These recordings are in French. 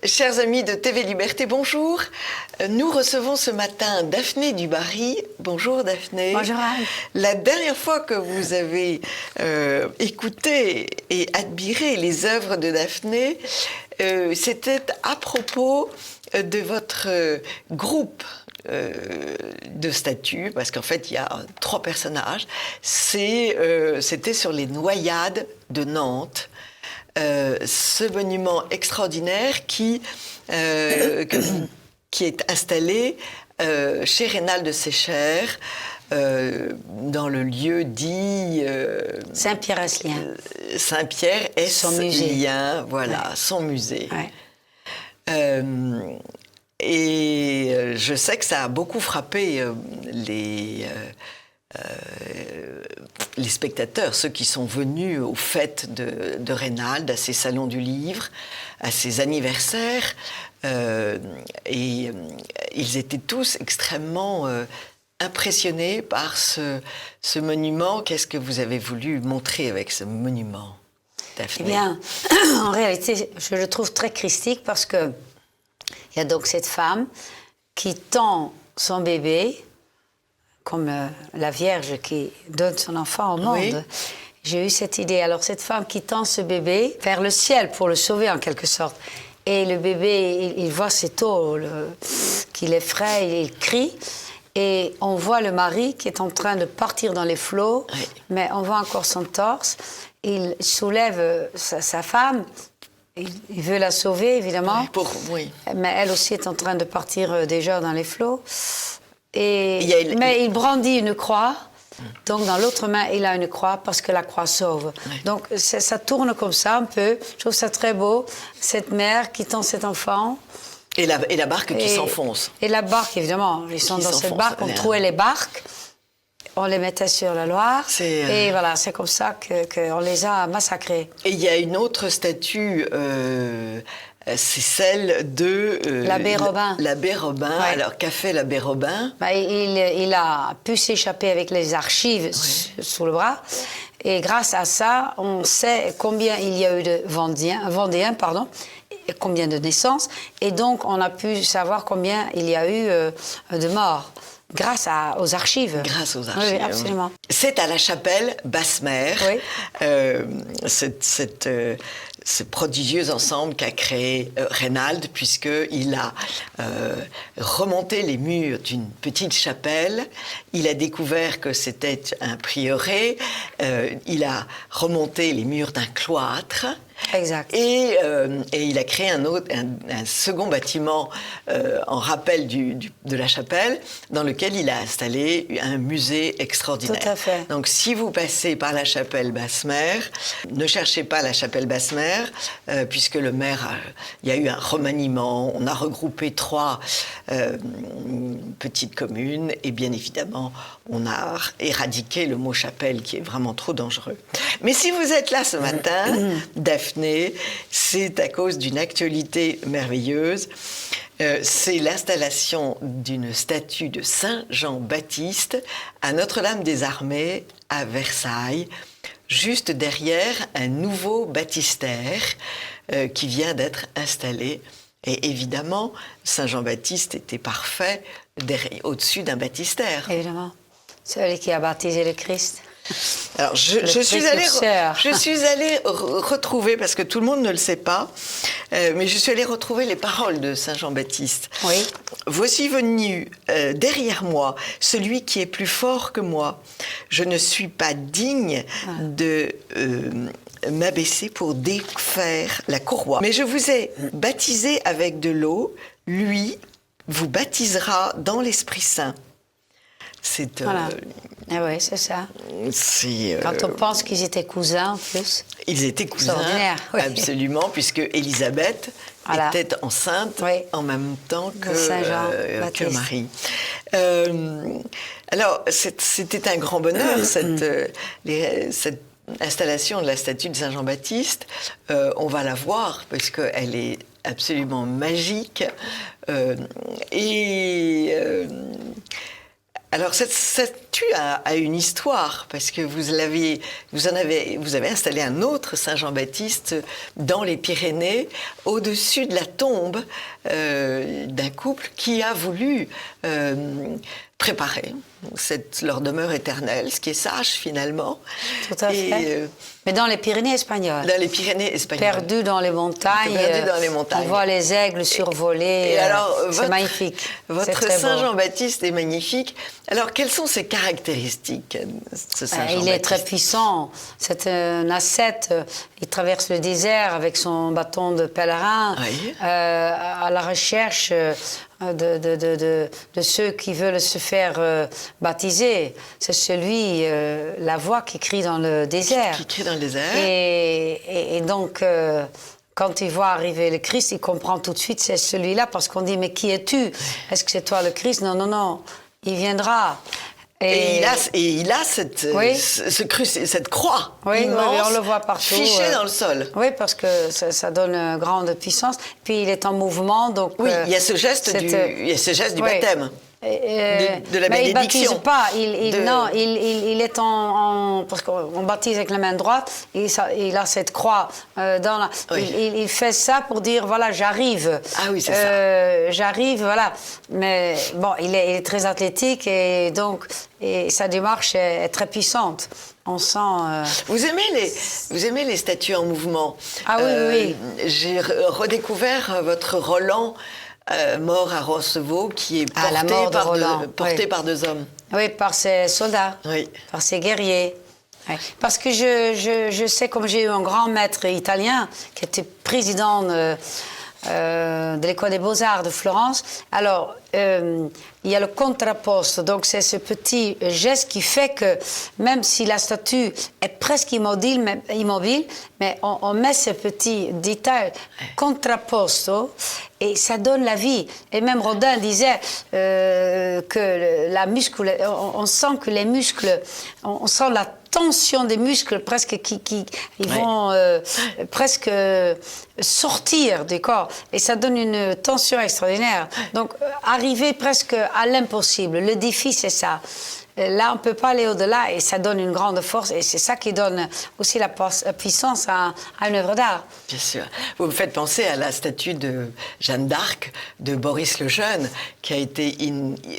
Chers amis de TV Liberté, bonjour. Nous recevons ce matin Daphné Dubarry. Bonjour Daphné. Bonjour Anne. La dernière fois que vous avez écouté et admiré les œuvres de Daphné, c'était à propos de votre groupe de statues, parce qu'en fait il y a 3 personnages. C'était sur les noyades de Nantes. Ce monument extraordinaire qui est installé chez Rénal de Séchère, dans le lieu dit Saint-Pierre-Esslien. Saint-Pierre-Esslien, voilà, ouais. Son musée. Ouais. Et je sais que ça a beaucoup frappé les spectateurs, ceux qui sont venus aux fêtes de Rénal, à ses salons du livre, à ses anniversaires, et ils étaient tous extrêmement impressionnés par ce monument. Qu'est-ce que vous avez voulu montrer avec ce monument, Daphné? Eh bien, en réalité, je le trouve très christique parce que il y a donc cette femme qui tend son bébé comme la Vierge qui donne son enfant au monde. Oui. J'ai eu cette idée. Alors, cette femme qui tend ce bébé vers le ciel pour le sauver, en quelque sorte. Et le bébé, il voit cette eau qui l'effraie, il crie. Et on voit le mari qui est en train de partir dans les flots, oui. Mais on voit encore son torse. Il soulève sa femme. Il veut la sauver, évidemment. Oui. Mais elle aussi est en train de partir déjà dans les flots. Mais il brandit une croix, donc dans l'autre main, il a une croix parce que la croix sauve. Oui. Donc ça tourne comme ça un peu. Je trouve ça très beau, cette mère qui tend cet enfant. Et la barque qui s'enfonce. Et la barque, évidemment. Ils sont dans cette barque, on trouvait les barques, on les mettait sur la Loire, et voilà, c'est comme ça qu'on les a massacrés. Et il y a une autre statue... c'est celle de... l'abbé Robin. L'abbé Robin. Ouais. Alors, qu'a fait l'abbé Robin? Il a pu s'échapper avec les archives sous le bras. Et grâce à ça, on sait combien il y a eu de Vendéens, et combien de naissances. Et donc, on a pu savoir combien il y a eu de morts. Grâce aux archives. Grâce aux archives. Oui, absolument. C'est à la chapelle Basse-Mère, oui. Ce prodigieux ensemble qu'a créé Reynald, puisqu'il a remonté les murs d'une petite chapelle. Il a découvert que c'était un prieuré. Il a remonté les murs d'un cloître. Exact. Et il a créé un second bâtiment en rappel de la chapelle, dans lequel il a installé un musée extraordinaire. Tout à fait. Donc, si vous passez par la chapelle Basse-Mère, ne cherchez pas la chapelle Basse-Mère, puisque il y a eu un remaniement. On a regroupé 3 petites communes, et bien évidemment, on a éradiqué le mot chapelle, qui est vraiment trop dangereux. Mais si vous êtes là ce matin, Daphné, c'est à cause d'une actualité merveilleuse. C'est l'installation d'une statue de Saint Jean-Baptiste à Notre-Dame-des-Armées, à Versailles, juste derrière un nouveau baptistère qui vient d'être installé. Et évidemment, Saint Jean-Baptiste était parfait au-dessus d'un baptistère. Évidemment. Celui qui a baptisé le Christ. Alors, je suis allée retrouver, parce que tout le monde ne le sait pas, mais je suis allée retrouver les paroles de Saint Jean-Baptiste. Oui. Voici venu derrière moi celui qui est plus fort que moi. Je ne suis pas digne de m'abaisser pour défaire la courroie. Mais je vous ai baptisé avec de l'eau. Lui vous baptisera dans l'Esprit Saint. C'est... Voilà. Ah oui, c'est ça. Quand on pense qu'ils étaient cousins, en plus. Ils étaient cousins, oui. Absolument, puisque Élisabeth était enceinte en même temps que Marie. Alors, c'était un grand bonheur, cette installation de la statue de Saint Jean-Baptiste. On va la voir, parce qu'elle est absolument magique. Alors, cette statue a une histoire, parce que vous avez installé un autre Saint-Jean-Baptiste dans les Pyrénées, au-dessus de la tombe d'un couple qui a voulu préparer leur demeure éternelle, ce qui est sage finalement. Tout à fait. Mais dans les Pyrénées espagnoles. Dans les Pyrénées espagnoles. Perdu dans les montagnes. Perdu dans les montagnes. On voit les aigles survoler. Et alors, c'est magnifique. Votre Saint-Jean-Baptiste est magnifique. Alors, quelles sont ses caractéristiques, ce Saint-Jean-Baptiste? Il est très puissant. C'est un ascète. Il traverse le désert avec son bâton de pèlerin, oui. À la recherche de ceux qui veulent se faire baptiser. C'est celui, la voix qui crie dans le désert. Qui crie dans le désert. Et donc, quand il voit arriver le Christ, il comprend tout de suite, c'est celui-là, parce qu'on dit, mais qui es-tu? Est-ce que c'est toi le Christ? Non, non, non, il viendra. Et il a cette, oui. cette croix immense, oui, on le voit partout, fichée dans le sol. Oui, parce que ça donne une grande puissance. Puis il est en mouvement, donc... Oui, il y a ce geste du baptême. De la bénédiction. Mais il ne baptise pas. Non, il est parce qu'on baptise avec la main droite. Il a cette croix dans la... Oui. Il fait ça pour dire, voilà, j'arrive. Ah oui, c'est ça. J'arrive, voilà. Mais bon, il est très athlétique et donc sa démarche est très puissante. On sent... Vous aimez les statues en mouvement? Ah oui, oui. J'ai redécouvert votre Roland... mort à Roncevaux, qui est porté par deux hommes. Oui, par ses soldats, oui. Par ses guerriers. Oui. Parce que je sais, comme j'ai eu un grand maître italien qui était président de l'école des beaux-arts de Florence, alors il y a le contrapposto, donc c'est ce petit geste qui fait que même si la statue est presque immobile, mais on met ce petit détail contrapposto et ça donne la vie. Et même Rodin disait que la muscle, on sent que les muscles, on sent la tension des muscles presque qui vont presque sortir du corps et ça donne une tension extraordinaire. Donc arriver presque à l'impossible, le défi c'est ça. Là, on ne peut pas aller au-delà et ça donne une grande force et c'est ça qui donne aussi la puissance à une œuvre d'art. Bien sûr. Vous me faites penser à la statue de Jeanne d'Arc de Boris le Jeune qui a été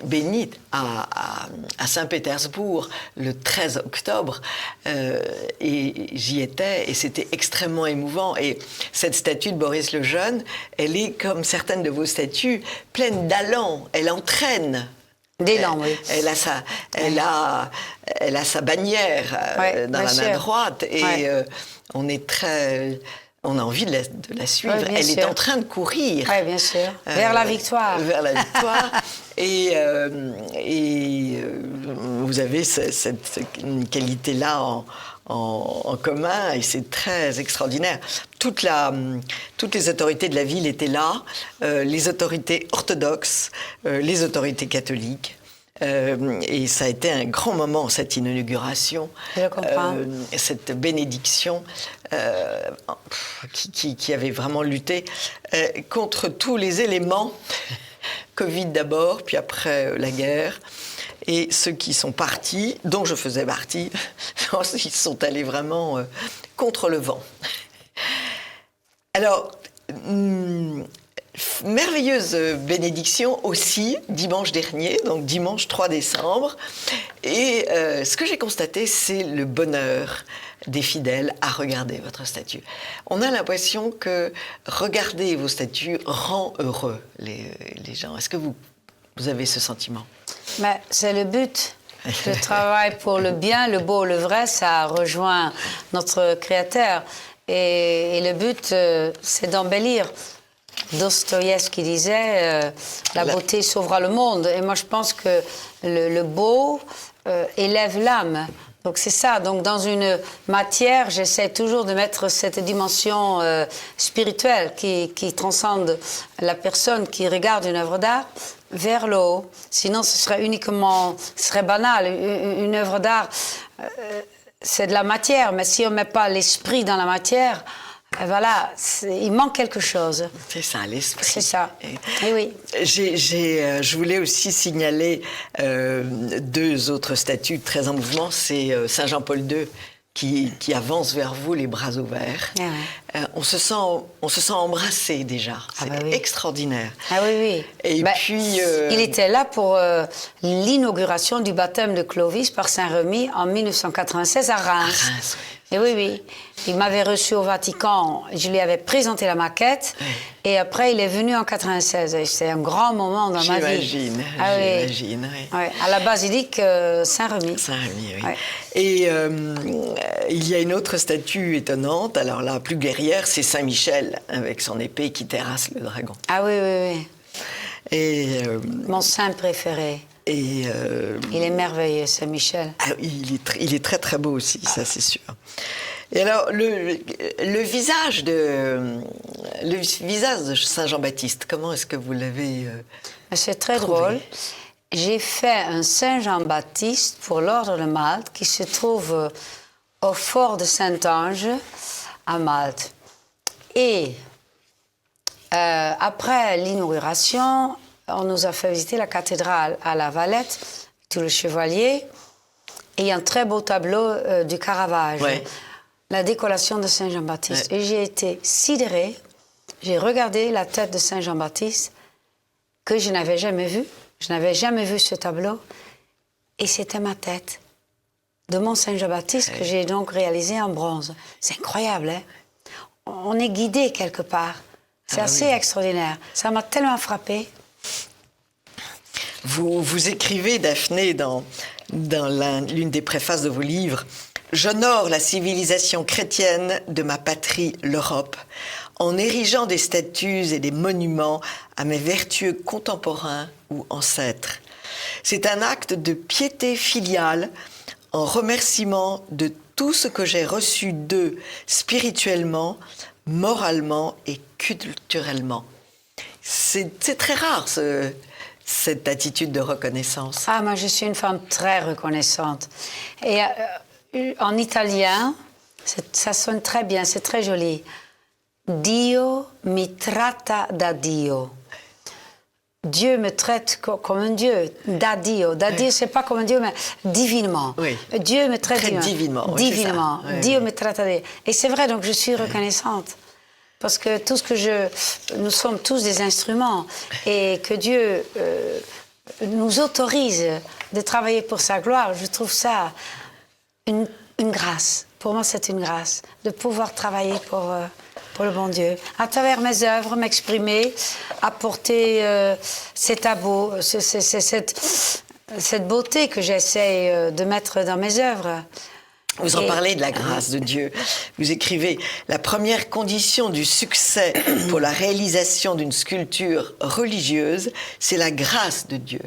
bénie à Saint-Pétersbourg le 13 octobre et j'y étais et c'était extrêmement émouvant. Et cette statue de Boris le Jeune, elle est comme certaines de vos statues, pleine d'allant, elle entraîne. D'élan, oui. Elle a sa bannière dans la main droite et on a envie de la suivre. Oui, elle est en train de courir. Oui, bien sûr. Vers la victoire. Vers la victoire. et vous avez cette qualité-là en commun et c'est très extraordinaire. Toutes les autorités de la ville étaient là, les autorités orthodoxes, les autorités catholiques. Et ça a été un grand moment, cette inauguration, je comprends. cette bénédiction qui avait vraiment lutté contre tous les éléments, Covid d'abord, puis après la guerre. Et ceux qui sont partis, dont je faisais partie, ils sont allés vraiment contre le vent. Alors, merveilleuse bénédiction aussi, dimanche dernier, donc dimanche 3 décembre. Et ce que j'ai constaté, c'est le bonheur des fidèles à regarder votre statue. On a l'impression que regarder vos statues rend heureux les gens. Est-ce que vous avez ce sentiment? Mais c'est le but. Le travail pour le bien, le beau, le vrai, ça rejoint notre Créateur. Et le but, c'est d'embellir. Dostoïevski disait la beauté sauvera le monde. Et moi, je pense que le beau élève l'âme. Donc c'est ça. Donc dans une matière, j'essaie toujours de mettre cette dimension spirituelle qui transcende la personne qui regarde une œuvre d'art vers le haut. Sinon, ce serait banal. Une œuvre d'art, c'est de la matière. Mais si on ne met pas l'esprit dans la matière, voilà, il manque quelque chose. C'est ça, l'esprit. C'est ça. Et oui. Je voulais aussi signaler deux autres statues très en mouvement. C'est Saint Jean-Paul II qui avance vers vous, les bras ouverts. Ah ouais. On se sent embrassé déjà. C'est oui. extraordinaire. Ah oui, oui. Et puis... Il était là pour l'inauguration du baptême de Clovis par Saint-Remy en 1996 à Reims. À Reims, oui. Et oui, oui. Il m'avait reçu au Vatican, je lui avais présenté la maquette, oui. Et après il est venu en 96. C'était un grand moment dans ma vie. J'imagine, oui. Oui. À la basilique Saint-Remy. Saint-Remy, oui. Oui. Et il y a une autre statue étonnante, alors la plus guerrière, c'est Saint-Michel, avec son épée qui terrasse le dragon. Ah oui, oui, oui. Et, mon saint préféré. Et il est merveilleux, Saint-Michel. Ah, il est très très beau aussi, ça c'est sûr. Et alors, le visage de Saint Jean-Baptiste, comment est-ce que vous l'avez C'est très drôle. J'ai fait un Saint Jean-Baptiste pour l'Ordre de Malte qui se trouve au fort de Saint-Ange à Malte. Et après l'inauguration, on nous a fait visiter la cathédrale à La Valette, tout le chevalier, et il y a un très beau tableau du Caravage, ouais. La décollation de Saint Jean-Baptiste. Ouais. Et j'ai été sidérée, j'ai regardé la tête de Saint Jean-Baptiste, que je n'avais jamais vue, je n'avais jamais vu ce tableau, et c'était ma tête de mon Saint Jean-Baptiste ouais. Que j'ai donc réalisé en bronze. C'est incroyable, hein? On est guidé quelque part. C'est assez extraordinaire. Ça m'a tellement frappée. Vous écrivez, Daphné, dans l'une des préfaces de vos livres, « J'honore la civilisation chrétienne de ma patrie, l'Europe, en érigeant des statues et des monuments à mes vertueux contemporains ou ancêtres. C'est un acte de piété filiale en remerciement de tout ce que j'ai reçu d'eux spirituellement, moralement et culturellement. » C'est très rare, cette attitude de reconnaissance. Ah, moi, je suis une femme très reconnaissante. Et en italien, ça sonne très bien, c'est très joli. Dio mi tratta da Dio. Dieu me traite comme un Dieu, da Dio. Da Dio, c'est pas comme un Dieu, mais divinement. Oui. Dieu me traite divinement. Divinement. Oui, Dio me tratta da Dio. Et c'est vrai, donc je suis reconnaissante. Parce que tout ce que nous sommes tous des instruments et que Dieu nous autorise de travailler pour sa gloire, je trouve ça une grâce. Pour moi, c'est une grâce de pouvoir travailler pour le bon Dieu. À travers mes œuvres, m'exprimer, apporter cette beauté que j'essaie de mettre dans mes œuvres. Vous en parlez de la grâce de Dieu. Vous écrivez « La première condition du succès pour la réalisation d'une sculpture religieuse, c'est la grâce de Dieu.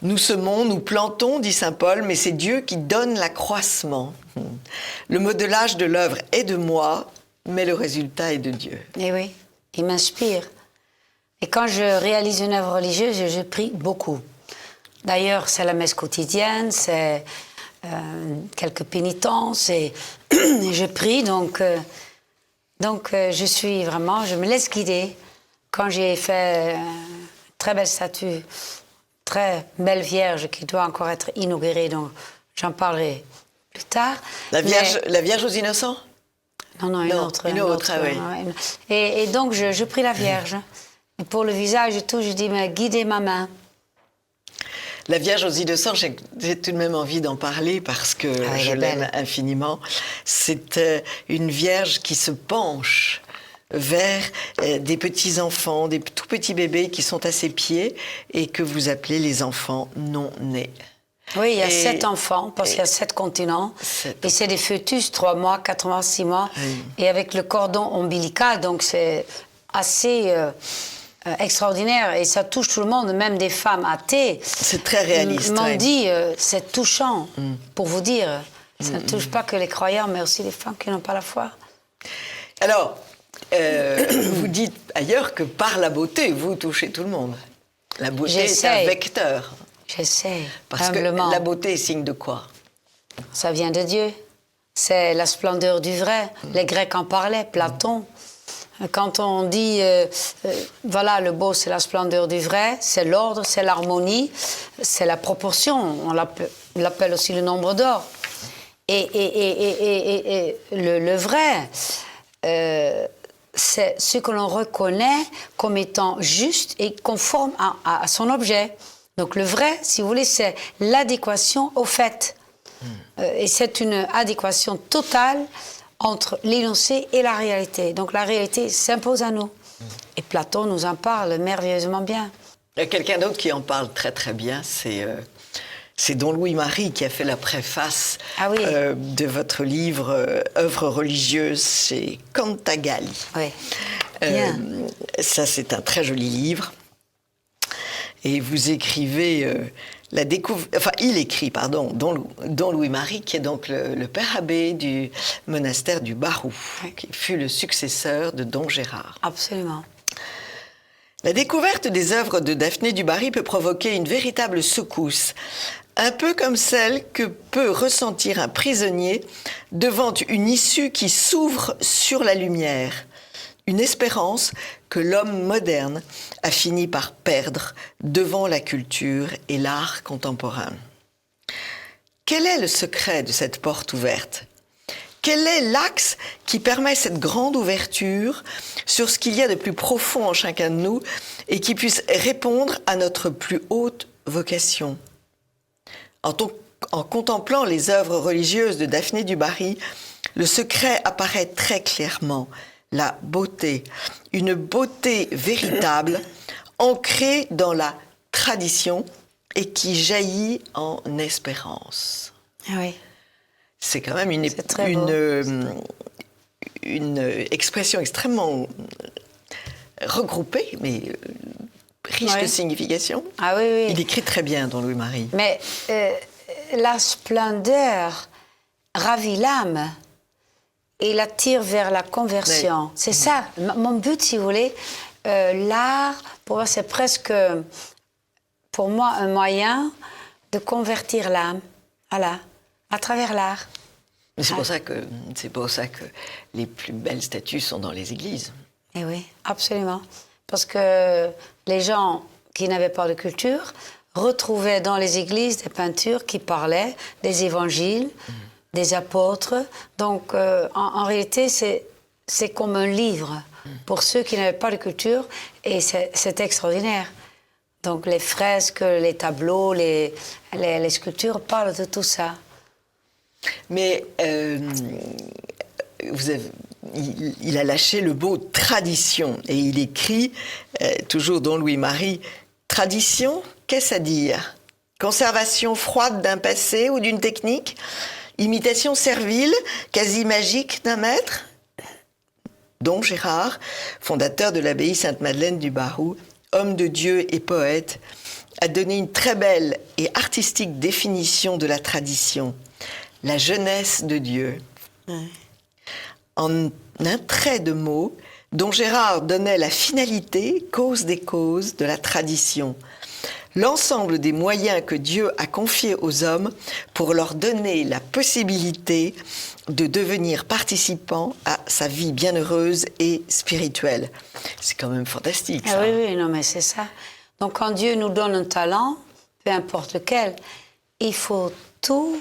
Nous semons, nous plantons, dit saint Paul, mais c'est Dieu qui donne l'accroissement. Le modelage de l'œuvre est de moi, mais le résultat est de Dieu. » Et oui, il m'inspire. Et quand je réalise une œuvre religieuse, je prie beaucoup. D'ailleurs, c'est la messe quotidienne, c'est... quelques pénitences et je prie, donc je suis vraiment, je me laisse guider. Quand j'ai fait une très belle statue, très belle Vierge qui doit encore être inaugurée, donc j'en parlerai plus tard. La Vierge aux Innocents? Non, une autre. Une autre, ah oui. Et donc je prie la Vierge. Et pour le visage et tout, je dis, mais guidez ma main. La Vierge aux Innocents, j'ai tout de même envie d'en parler parce que je l'aime infiniment. C'est une Vierge qui se penche vers des petits-enfants, des tout petits bébés qui sont à ses pieds et que vous appelez les enfants non-nés. Oui, il y a 7 enfants, parce qu'il y a 7 continents. Et c'est des fœtus, 3 mois, 4 mois, 6 mois. Oui. Et avec le cordon ombilical, donc c'est assez... extraordinaire, et ça touche tout le monde, même des femmes athées. C'est très réaliste. M'ont dit, c'est touchant, pour vous dire. Ça ne touche pas que les croyants, mais aussi les femmes qui n'ont pas la foi. Alors, vous dites ailleurs que par la beauté, vous touchez tout le monde. La beauté est un vecteur. J'essaie, parce humblement. Que la beauté est signe de quoi? Ça vient de Dieu. c'est la splendeur du vrai. Les Grecs en parlaient, Platon. Quand on dit, voilà, le beau, c'est la splendeur du vrai, c'est l'ordre, c'est l'harmonie, c'est la proportion. On l'appelle aussi le nombre d'or. Et le vrai, c'est ce que l'on reconnaît comme étant juste et conforme à son objet. Donc le vrai, si vous voulez, c'est l'adéquation au fait. Et c'est une adéquation totale entre l'énoncé et la réalité. Donc la réalité s'impose à nous. Et Platon nous en parle merveilleusement bien. Il y a quelqu'un d'autre qui en parle très très bien, c'est Don Louis-Marie qui a fait la préface de votre livre Œuvres religieuses chez Cantagalli. Oui, bien. Ça, c'est un très joli livre. Et vous écrivez la découverte... Enfin, il écrit, pardon, Don Louis-Marie, qui est donc le père abbé du monastère du Barou, qui fut le successeur de Don Gérard. Absolument. La découverte des œuvres de Daphné du Barry peut provoquer une véritable secousse, un peu comme celle que peut ressentir un prisonnier devant une issue qui s'ouvre sur la lumière, une espérance que l'homme moderne a fini par perdre devant la culture et l'art contemporain. Quel est le secret de cette porte ouverte ? Quel est l'axe qui permet cette grande ouverture sur ce qu'il y a de plus profond en chacun de nous et qui puisse répondre à notre plus haute vocation ? En contemplant les œuvres religieuses de Daphné du Barry, le secret apparaît très clairement. La beauté, une beauté véritable, ancrée dans la tradition et qui jaillit en espérance. Oui. C'est quand même une expression extrêmement regroupée, mais riche de signification. Ah oui, oui. Il écrit très bien, Don Louis-Marie. Mais la splendeur ravit l'âme et l'attire vers la conversion. Oui. C'est ça, mon but, si vous voulez. L'art, pour moi, c'est presque, pour moi, un moyen de convertir l'âme. Voilà. À travers l'art. C'est pour ça que les plus belles statues sont dans les églises. Eh oui, absolument. Parce que les gens qui n'avaient pas de culture retrouvaient dans les églises des peintures qui parlaient des évangiles, des apôtres. Donc, en réalité, c'est comme un livre pour ceux qui n'avaient pas de culture, et c'est extraordinaire. Donc, les fresques, les tableaux, les sculptures parlent de tout ça. Mais il a lâché le mot « tradition » et il écrit, toujours Don Louis-Marie, « Tradition, qu'est-ce à dire ? Conservation froide d'un passé ou d'une technique ? Imitation servile, quasi magique d'un maître ?» Don Gérard, fondateur de l'abbaye Sainte-Madeleine du Barou, homme de Dieu et poète, a donné une très belle et artistique définition de la tradition. La jeunesse de Dieu. En un trait de mots, Don Gérard donnait la finalité, cause des causes, de la tradition. L'ensemble des moyens que Dieu a confiés aux hommes pour leur donner la possibilité de devenir participants à sa vie bienheureuse et spirituelle. C'est quand même fantastique, ça. Ah oui, oui, non, mais c'est ça. Donc, quand Dieu nous donne un talent, peu importe lequel, il faut tout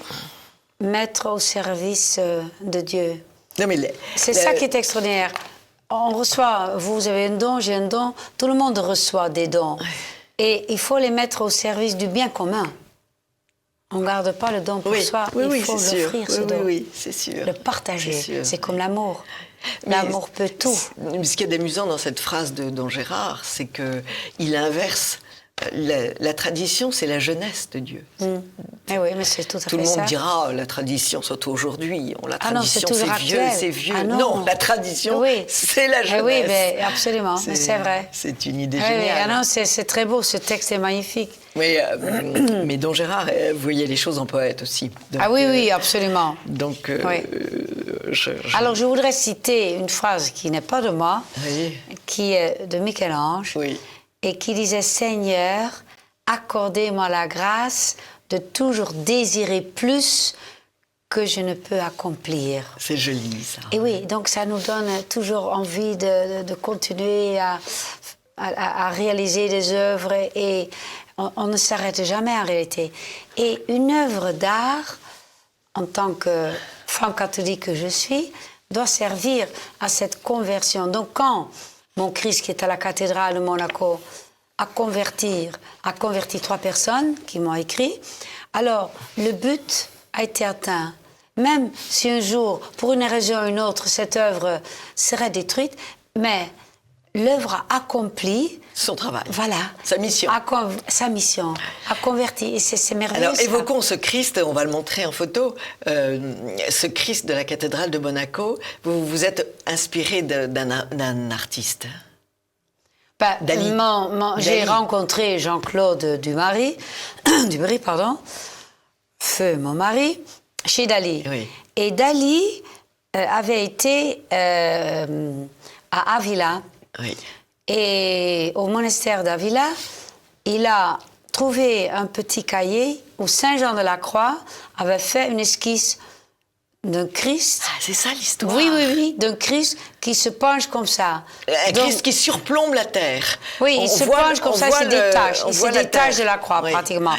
mettre au service de Dieu. C'est ça qui est extraordinaire. On reçoit, vous avez un don, j'ai un don, tout le monde reçoit des dons. Et il faut les mettre au service du bien commun. On ne garde pas le don pour soi, il faut l'offrir, ce don. Oui, c'est sûr. Le partager, c'est comme l'amour. L'amour peut tout. Mais ce qui est amusant dans cette phrase de Don Gérard, c'est qu'il inverse. La tradition, c'est la jeunesse de Dieu. Eh oui, mais c'est tout à fait ça. Tout le monde dira, la tradition, surtout aujourd'hui, la tradition, c'est vieux, c'est vieux. Non, la tradition, c'est la jeunesse. Oui, mais absolument, mais c'est vrai. C'est une idée géniale. Non, c'est très beau, ce texte est magnifique. Mais Don Gérard voyait les choses en poète aussi. Donc, oui, absolument. Donc, Alors, je voudrais citer une phrase qui n'est pas de moi, qui est de Michel-Ange. Oui. Et qui disait « Seigneur, accordez-moi la grâce de toujours désirer plus que je ne peux accomplir. C'est joli, ça. Et oui, donc ça nous donne toujours envie de continuer à réaliser des œuvres et on ne s'arrête jamais en réalité. Et une œuvre d'art, en tant que femme catholique que je suis, doit servir à cette conversion. Donc quand mon Christ qui est à la cathédrale de Monaco a converti 3 personnes qui m'ont écrit, alors le but a été atteint. Même si un jour, pour une raison ou une autre, cette œuvre serait détruite, mais l'œuvre a accompli son travail. Voilà. Sa mission. Sa mission. A converti. Et c'est merveilleux. Alors, évoquons ce Christ, on va le montrer en photo. Ce Christ de la cathédrale de Monaco, vous vous êtes inspiré d'un artiste. J'ai rencontré Jean-Claude Dubarry, feu mon mari, chez Dali. Oui. Et Dali avait été à Avila. Oui. Et au monastère d'Avila, il a trouvé un petit cahier où Saint Jean de la Croix avait fait une esquisse d'un Christ. Ah, c'est ça l'histoire. Oui, d'un Christ qui se penche comme ça. Christ qui surplombe la terre. Oui, il se penche comme ça, c'est des taches. C'est des taches de la croix, pratiquement.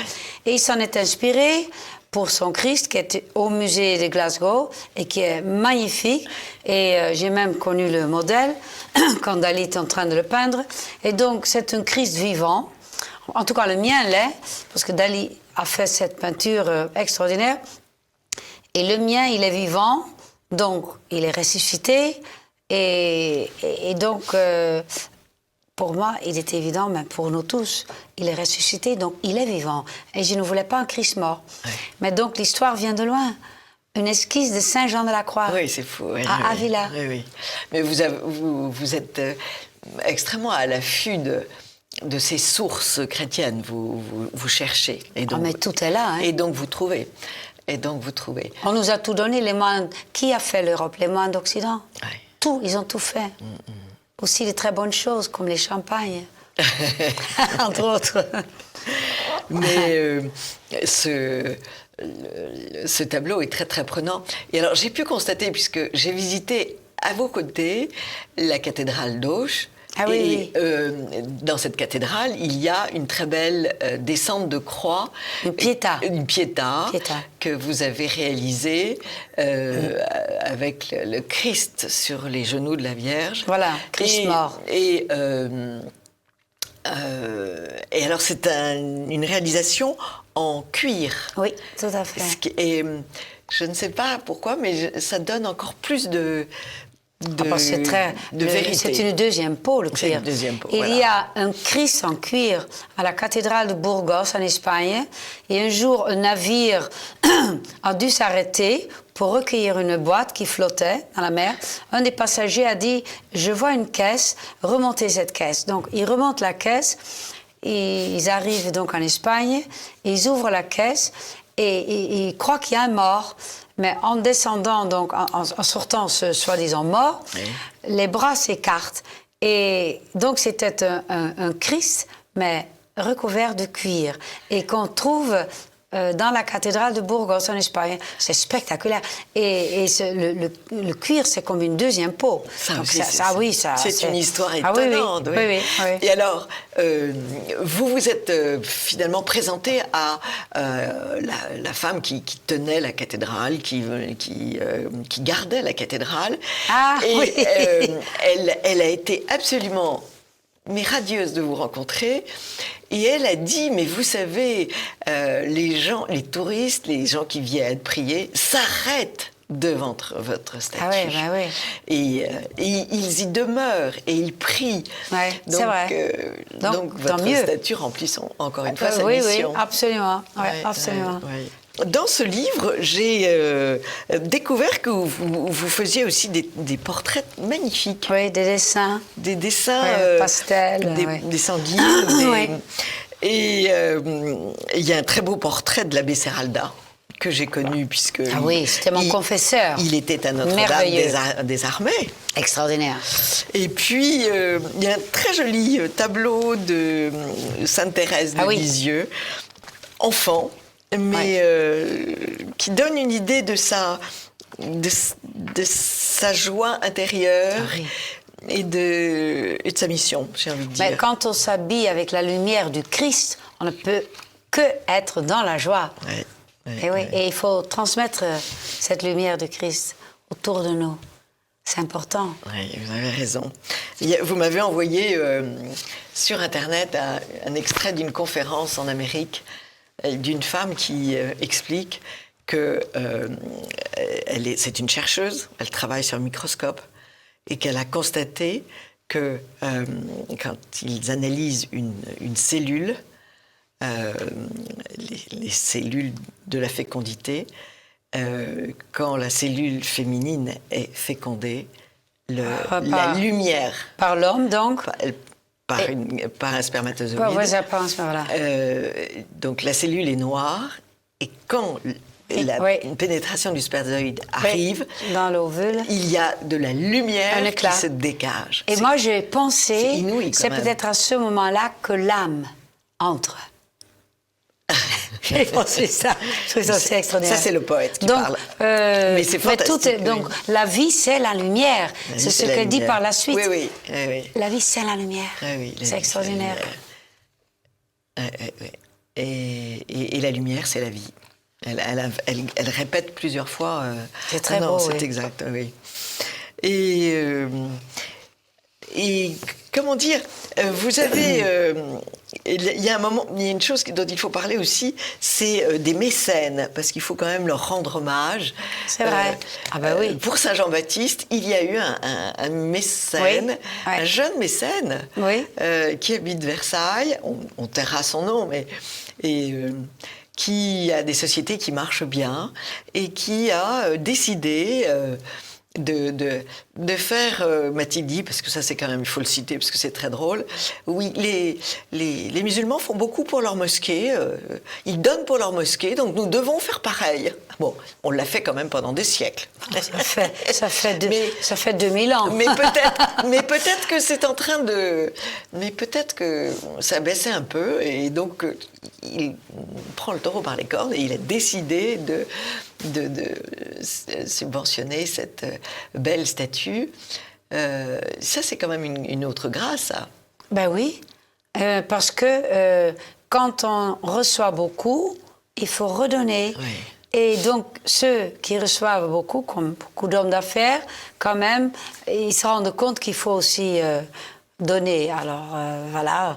Et il s'en est inspiré pour son Christ qui est au musée de Glasgow et qui est magnifique. Et j'ai même connu le modèle quand Dali est en train de le peindre. Et donc, c'est un Christ vivant. En tout cas, le mien l'est, parce que Dali a fait cette peinture extraordinaire. Et le mien, il est vivant, donc il est ressuscité. Et donc, pour moi, il est évident, même pour nous tous, il est ressuscité, donc il est vivant. Et je ne voulais pas un Christ mort. Oui. Mais donc l'histoire vient de loin. Une esquisse de Saint Jean de la Croix. Oui, c'est fou. Oui, à Avila. Oui. Mais vous êtes extrêmement à l'affût de ces sources chrétiennes. Vous cherchez. Et donc, mais tout est là. Hein. Et donc vous trouvez. On nous a tout donné, les moines. Qui a fait l'Europe? Les moines d'Occident. Oui. Tout, ils ont tout fait. Aussi des très bonnes choses, comme les champagnes. Entre autres. Mais ce tableau est très, très prenant. Et alors, j'ai pu constater, puisque j'ai visité à vos côtés la cathédrale d'Auch. Ah oui, dans cette cathédrale, il y a une très belle descente de croix. Une pietà. Une pietà que vous avez réalisée avec le Christ sur les genoux de la Vierge. Voilà, Christ mort. Et alors, c'est une réalisation en cuir. Oui, tout à fait. Et je ne sais pas pourquoi, mais ça donne encore plus de vérité. C'est une deuxième peau, le cuir. Il y a un Christ en cuir à la cathédrale de Burgos, en Espagne. Et un jour, un navire a dû s'arrêter pour recueillir une boîte qui flottait dans la mer. Un des passagers a dit « Je vois une caisse, remontez cette caisse ». Donc, ils remontent la caisse, et ils arrivent donc en Espagne, ils ouvrent la caisse et ils croient qu'il y a un mort. Mais en descendant, donc en sortant ce soi-disant mort, les bras s'écartent. Et donc c'était un Christ, mais recouvert de cuir. Et qu'on trouve dans la cathédrale de Burgos en Espagne. C'est spectaculaire. Et le cuir, c'est comme une deuxième peau. C'est une histoire étonnante. Oui. Et alors, vous êtes finalement présenté à la femme qui tenait la cathédrale, qui gardait la cathédrale. Ah, et oui. Elle a été absolument radieuse de vous rencontrer. Et elle a dit, mais vous savez, les touristes, les gens qui viennent prier, s'arrêtent devant votre statue. Ah oui, bah oui. Et ils y demeurent et ils prient. Ouais, c'est vrai. Donc votre statue remplit encore une fois sa mission. Oui, absolument. Ouais, absolument. Ouais. Dans ce livre, j'ai découvert que vous faisiez aussi des portraits magnifiques. Oui, des dessins. Des dessins pastels. Des sanguines. Oui. Et il y a un très beau portrait de l'abbé Serralda que j'ai connu puisque... Ah oui, c'était mon confesseur. Il était à Notre-Dame des Armées. Extraordinaire. Et puis, il y a un très joli tableau de Sainte Thérèse de Lisieux, enfant. mais qui donne une idée de sa joie intérieure et de sa mission, j'ai envie de dire. Mais quand on s'habille avec la lumière du Christ, on ne peut que être dans la joie. Et il faut transmettre cette lumière de Christ autour de nous. C'est important. Oui, vous avez raison. Vous m'avez envoyé sur Internet un extrait d'une conférence en Amérique d'une femme qui explique que c'est une chercheuse, elle travaille sur un microscope, et qu'elle a constaté que quand ils analysent une cellule, les cellules de la fécondité, quand la cellule féminine est fécondée, la lumière... Par l'homme, donc par un spermatozoïde. Voilà. Donc la cellule est noire, et quand la pénétration du spermatozoïde arrive, dans l'ovule, il y a de la lumière qui se dégage. Et moi, j'ai pensé, c'est même. peut-être à ce moment-là que l'âme entre. J'ai pensé ça. Je trouve ça assez extraordinaire. Ça, c'est le poète qui parle. Mais c'est fantastique. Donc, la vie, c'est la lumière. C'est ce qu'elle dit par la suite. Oui. La vie, c'est la lumière. C'est extraordinaire. Et la lumière, c'est la vie. Elle répète plusieurs fois. C'est très beau, c'est exact, oui. Et comment dire, vous avez... il y a un moment, il y a une chose dont il faut parler aussi, c'est des mécènes, parce qu'il faut quand même leur rendre hommage. C'est vrai. Oui. Pour Saint Jean-Baptiste, il y a eu un mécène, un jeune mécène, qui habite Versailles, on taira son nom, qui a des sociétés qui marchent bien et qui a décidé... de faire, m'a-t-il dit, parce que ça c'est quand même, il faut le citer parce que c'est très drôle, oui, les musulmans font beaucoup pour leur mosquée, ils donnent pour leur mosquée, donc nous devons faire pareil. Bon, on l'a fait quand même pendant des siècles. Ça fait 2000 ans. Mais peut-être que c'est en train de... Mais peut-être que ça baissait un peu, et donc il prend le taureau par les cornes et il a décidé de subventionner cette belle statue. Ça, c'est quand même une autre grâce, ça. Ben oui, parce que quand on reçoit beaucoup, il faut redonner. Oui. Et donc, ceux qui reçoivent beaucoup, comme beaucoup d'hommes d'affaires, quand même, ils se rendent compte qu'il faut aussi donner. Alors, voilà,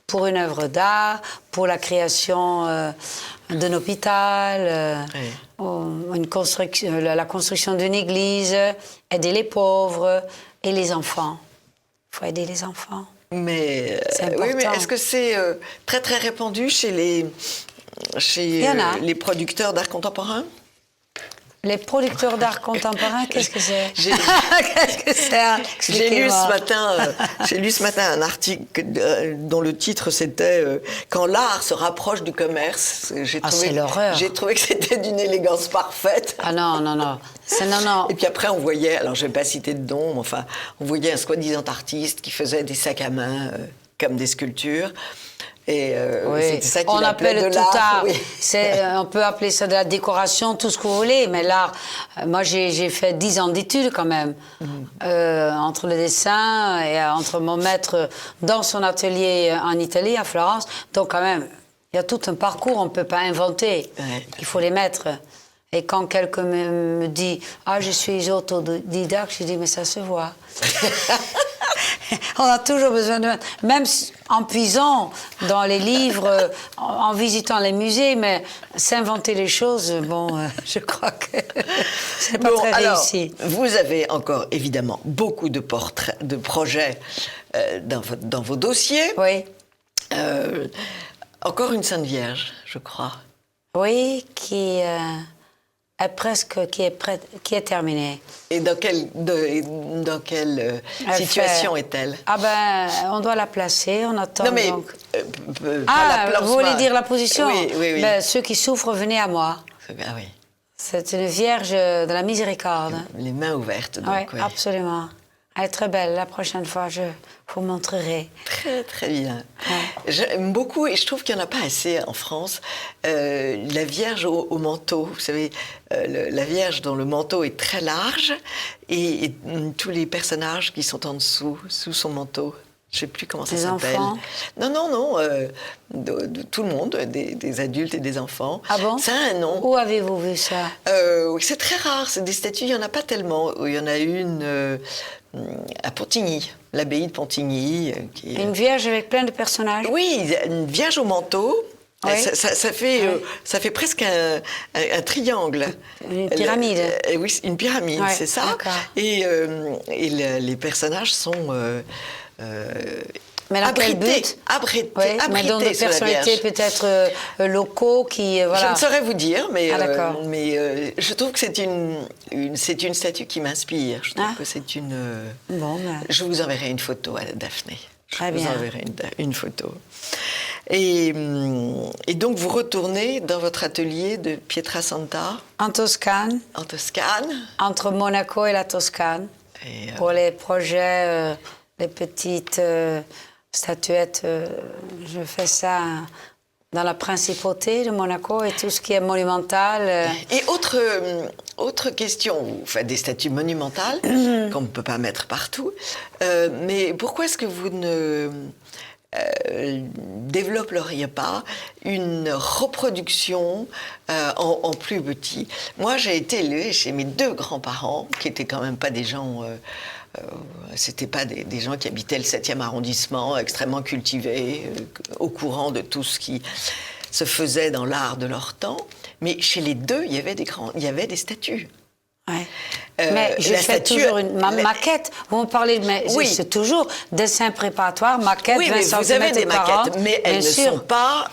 pour une œuvre d'art, pour la création d'un hôpital, la construction d'une église, aider les pauvres et les enfants. Il faut aider les enfants. Mais est-ce que c'est très très répandu chez les producteurs d'art contemporain? Les producteurs d'art contemporain, qu'est-ce que c'est? Qu'est-ce que c'est? J'ai lu ce matin un article dont le titre c'était Quand l'art se rapproche du commerce. C'est l'horreur. J'ai trouvé que c'était d'une élégance parfaite. Ah non. Non. Et puis après on voyait, alors je ne vais pas citer de nom, mais enfin on voyait un soi-disant artiste qui faisait des sacs à main comme des sculptures. Et c'est ça qu'il appelle de l'art. Oui. On peut appeler ça de la décoration, tout ce que vous voulez, mais l'art, moi j'ai fait 10 ans d'études quand même, entre le dessin et entre mon maître dans son atelier en Italie, à Florence. Donc quand même, il y a tout un parcours, on ne peut pas inventer, il faut les mettre. Et quand quelqu'un me dit « Ah, je suis autodidacte », je dis « Mais ça se voit ». On a toujours besoin de... Même en puisant dans les livres, en visitant les musées, mais s'inventer les choses, je crois que c'est pas très réussi. Vous avez encore, évidemment, beaucoup de portraits, de projets dans vos dossiers. Oui. Encore une Sainte Vierge, je crois. Oui, qui est terminée. Et dans quelle situation est-elle? On doit la placer, on attend. Non mais, donc... vous voulez dire la position? Oui. Ceux qui souffrent, venez à moi. Ah oui. C'est une Vierge de la Miséricorde. Les mains ouvertes, donc. Oui, absolument. Elle est très belle. La prochaine fois, je vous montrerai. Très, très bien. Ouais. J'aime beaucoup, et je trouve qu'il n'y en a pas assez en France, la Vierge au manteau. Vous savez, la Vierge dont le manteau est très large et tous les personnages qui sont en dessous, sous son manteau. Je ne sais plus comment ça s'appelle. Enfants? Non, de tout le monde, des adultes et des enfants. Ah bon? Ça a un nom. Où avez-vous vu ça? Oui, c'est très rare, c'est des statues, il n'y en a pas tellement. Il y en a une à Pontigny, l'abbaye de Pontigny. Une vierge avec plein de personnages? Oui, une vierge au manteau. Oui. Ça fait presque un triangle. Une pyramide. Oui, une pyramide, Ouais, c'est ça. d'accord. Et les personnages sont Mais dans quel but? abrités Mais dans des sur la personnalités Vierge. peut-être locaux qui... voilà. Je ne saurais vous dire, mais, d'accord. Je trouve que c'est une statue qui m'inspire. Je trouve que c'est une... Bon, ben... Je vous enverrai une photo à Daphné. Très Je bien. vous enverrai une photo. Et donc, vous retournez dans votre atelier de Pietrasanta, En Toscane, en Toscane. entre Monaco et la Toscane, Et, pour les projets, les petites statuettes. Je fais ça dans la principauté de Monaco et tout ce qui est monumental. Et autre question, vous faites des statues monumentales qu'on ne peut pas mettre partout, mais pourquoi est-ce que vous ne développeriez pas une reproduction en plus petit? Moi, j'ai été élevée chez mes deux grands-parents, qui étaient quand même pas des gens... c'était pas des gens qui habitaient le 7e arrondissement, extrêmement cultivés, au courant de tout ce qui se faisait dans l'art de leur temps. Mais chez les deux, il y avait des statues. Ouais. Mais je fais toujours une maquette. Vous me parlez de... Oui. C'est toujours dessin préparatoire, maquette, Oui, 20 mais vous avez des par an, maquettes, mais elles ne bien sûr. sont pas,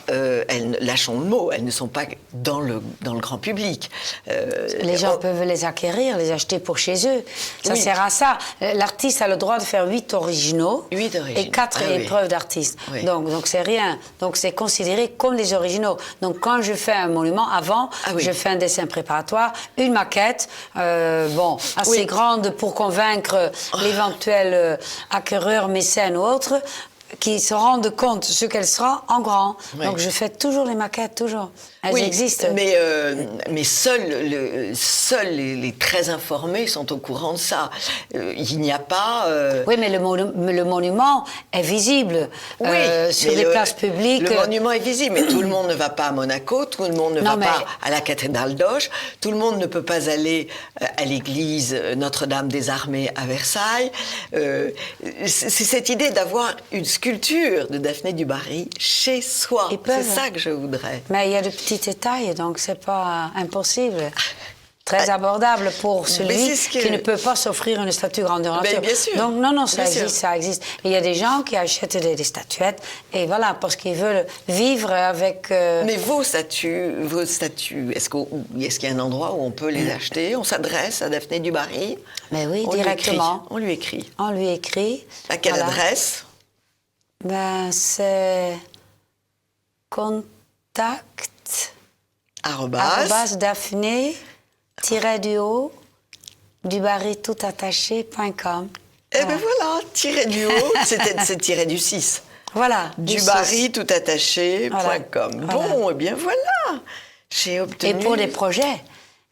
lâchons le mot, elles ne sont pas dans le grand public. Les gens peuvent les acquérir, les acheter pour chez eux. Ça Oui. sert à ça. L'artiste a le droit de faire 8 originaux, 8 originaux. et 4 Ah oui. épreuves d'artiste. Oui. Donc c'est rien. Donc c'est considéré comme des originaux. Donc quand je fais un monument, avant, Ah oui. je fais un dessin préparatoire, une maquette, assez Oui. grande pour convaincre l'éventuel acquéreur, mécène ou autre, qui se rendent compte ce qu'elle sera en grand. Oui. Donc je fais toujours les maquettes, toujours. Elles existent. Mais seuls les très informés sont au courant de ça. Il n'y a pas... Oui, mais le monument est visible sur mais les places publiques. Le monument est visible, mais tout le monde ne va pas à Monaco, tout le monde ne va pas à la cathédrale d'Auch, tout le monde ne peut pas aller à l'église Notre-Dame des Armées à Versailles. C'est cette idée d'avoir une sculpture de Daphné du Barry chez soi. C'est ça que je voudrais. Mais il y a de petits détails, donc c'est pas impossible. Très abordable pour celui qui ne peut pas s'offrir une statue grandeur nature. Bien sûr. Donc non, ça Bien existe, sûr. ça existe. Il y a des gens qui achètent des statuettes, et voilà, parce qu'ils veulent vivre avec... Mais vos statues, est-ce qu'il y a un endroit où on peut les acheter? On s'adresse à Daphné du Barry? Mais oui, On directement. On lui écrit. On lui écrit. À quelle voilà. adresse? Ben, c'est contact Arrobas. Daphné-du-haut dubarry-toutattaché.com. Eh bien voilà, tiré du haut, c'est tiré du 6. Voilà. Dubarry-toutattaché.com. Voilà. Bon, eh bien voilà, j'ai obtenu... Et pour des projets,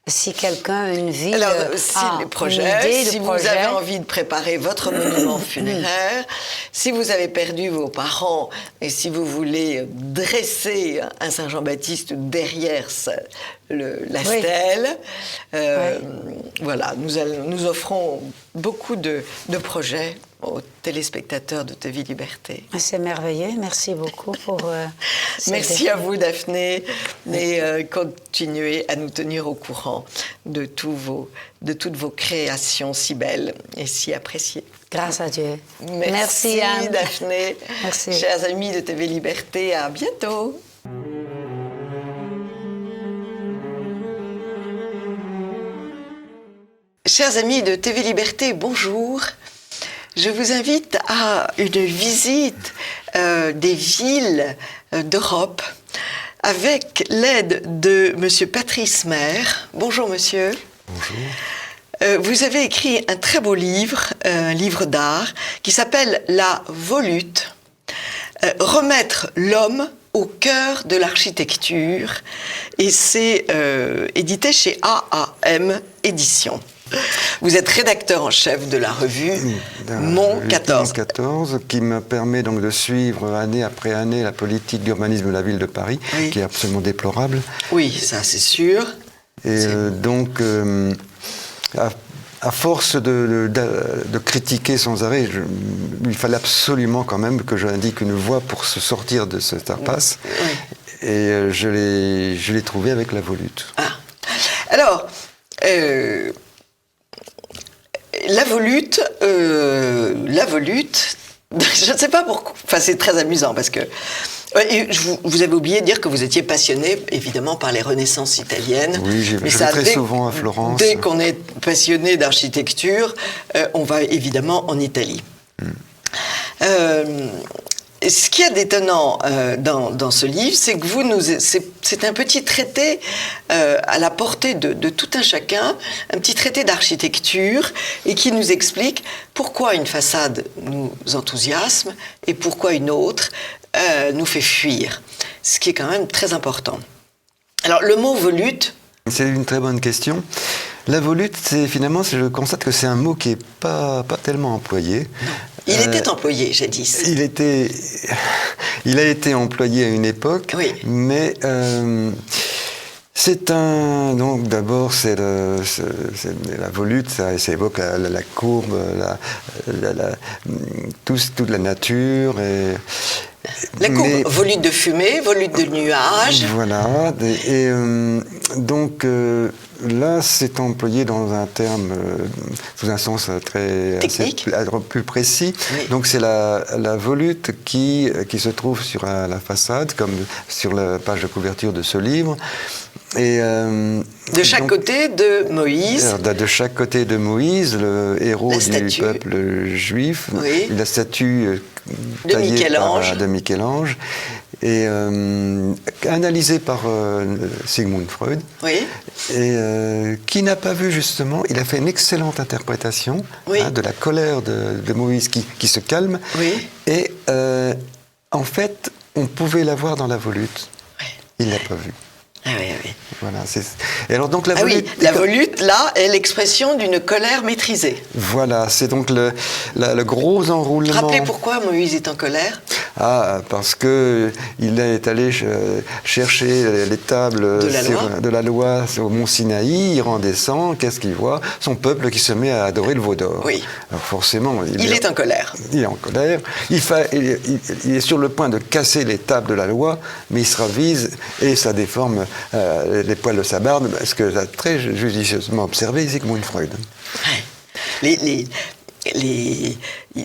si quelqu'un, une ville, Alors, si a les une projets, idée de si projet, vous avez envie de préparer votre monument funéraire, si vous avez perdu vos parents et si vous voulez dresser un Saint-Jean-Baptiste derrière la stèle, voilà, nous offrons beaucoup de projets aux téléspectateurs de TV Liberté. c'est merveilleux. Merci beaucoup pour... Merci à vous, Daphné, et continuez à nous tenir au courant de toutes vos créations si belles et si appréciées. Grâce à Dieu. Merci Anne. Daphné. Merci. Chers amis de TV Liberté, à bientôt. Chers amis de TV Liberté, bonjour. Je vous invite à une visite des villes d'Europe avec l'aide de Monsieur Patrice Maire. Bonjour monsieur. Bonjour. vous avez écrit un très beau livre, un livre d'art, qui s'appelle La Volute, remettre l'homme au cœur de l'architecture, et c'est édité chez AAM Éditions. Vous êtes rédacteur en chef de la revue Mont 14. 14, qui me permet donc de suivre année après année la politique d'urbanisme de la ville de Paris, oui. qui est absolument déplorable. Oui, ça c'est sûr. Et donc, à force de critiquer sans arrêt, il fallait absolument quand même que j'indique une voie pour se sortir de cette impasse. Oui. Et je l'ai trouvé avec La Volute. Ah. Alors, La Volute, je ne sais pas pourquoi, enfin c'est très amusant parce que vous avez oublié de dire que vous étiez passionné évidemment par les renaissances italiennes. Oui, je vais très souvent à Florence. Dès qu'on est passionné d'architecture, on va évidemment en Italie. Ce qu'il y a d'étonnant dans ce livre, c'est que c'est un petit traité à la portée de tout un chacun, un petit traité d'architecture, et qui nous explique pourquoi une façade nous enthousiasme et pourquoi une autre nous fait fuir, ce qui est quand même très important. Alors le mot volute... C'est une très bonne question. La volute, je constate que c'est un mot qui n'est pas tellement employé. Non. Il était employé jadis. Il a été employé à une époque, oui. Mais donc d'abord c'est la volute, ça évoque la courbe, toute la nature et la courbe, volute de fumée, volute de nuages. Voilà, et donc là, c'est employé dans un terme, sous un sens très technique, plus précis. Oui. Donc c'est la volute qui se trouve sur la façade, comme sur la page de couverture de ce livre. Et, de chaque côté de Moïse. De chaque côté de Moïse, le héros du peuple juif, oui. La statue taillée de Michel-Ange, et analysée par Sigmund Freud, oui. Et qui n'a pas vu justement, il a fait une excellente interprétation, oui. De la colère de Moïse qui se calme, oui. Et en fait, on pouvait la voir dans la volute. Oui. Il ne l'a pas vue. Ah oui, oui. Voilà, et alors donc la volute, la volute, là, est l'expression d'une colère maîtrisée. Voilà, c'est donc le gros enroulement. Rappelez pourquoi Moïse est en colère. Ah, parce que il est allé chercher les tables de la loi au mont Sinaï, il redescend, qu'est-ce qu'il voit? Son peuple qui se met à adorer le veau d'or. Oui. Alors forcément... Il est en colère. Il est en colère. Il est sur le point de casser les tables de la loi, mais il se ravise et ça déforme les poils de sa barbe, ce que a très judicieusement observé Sigmund Freud. Ouais.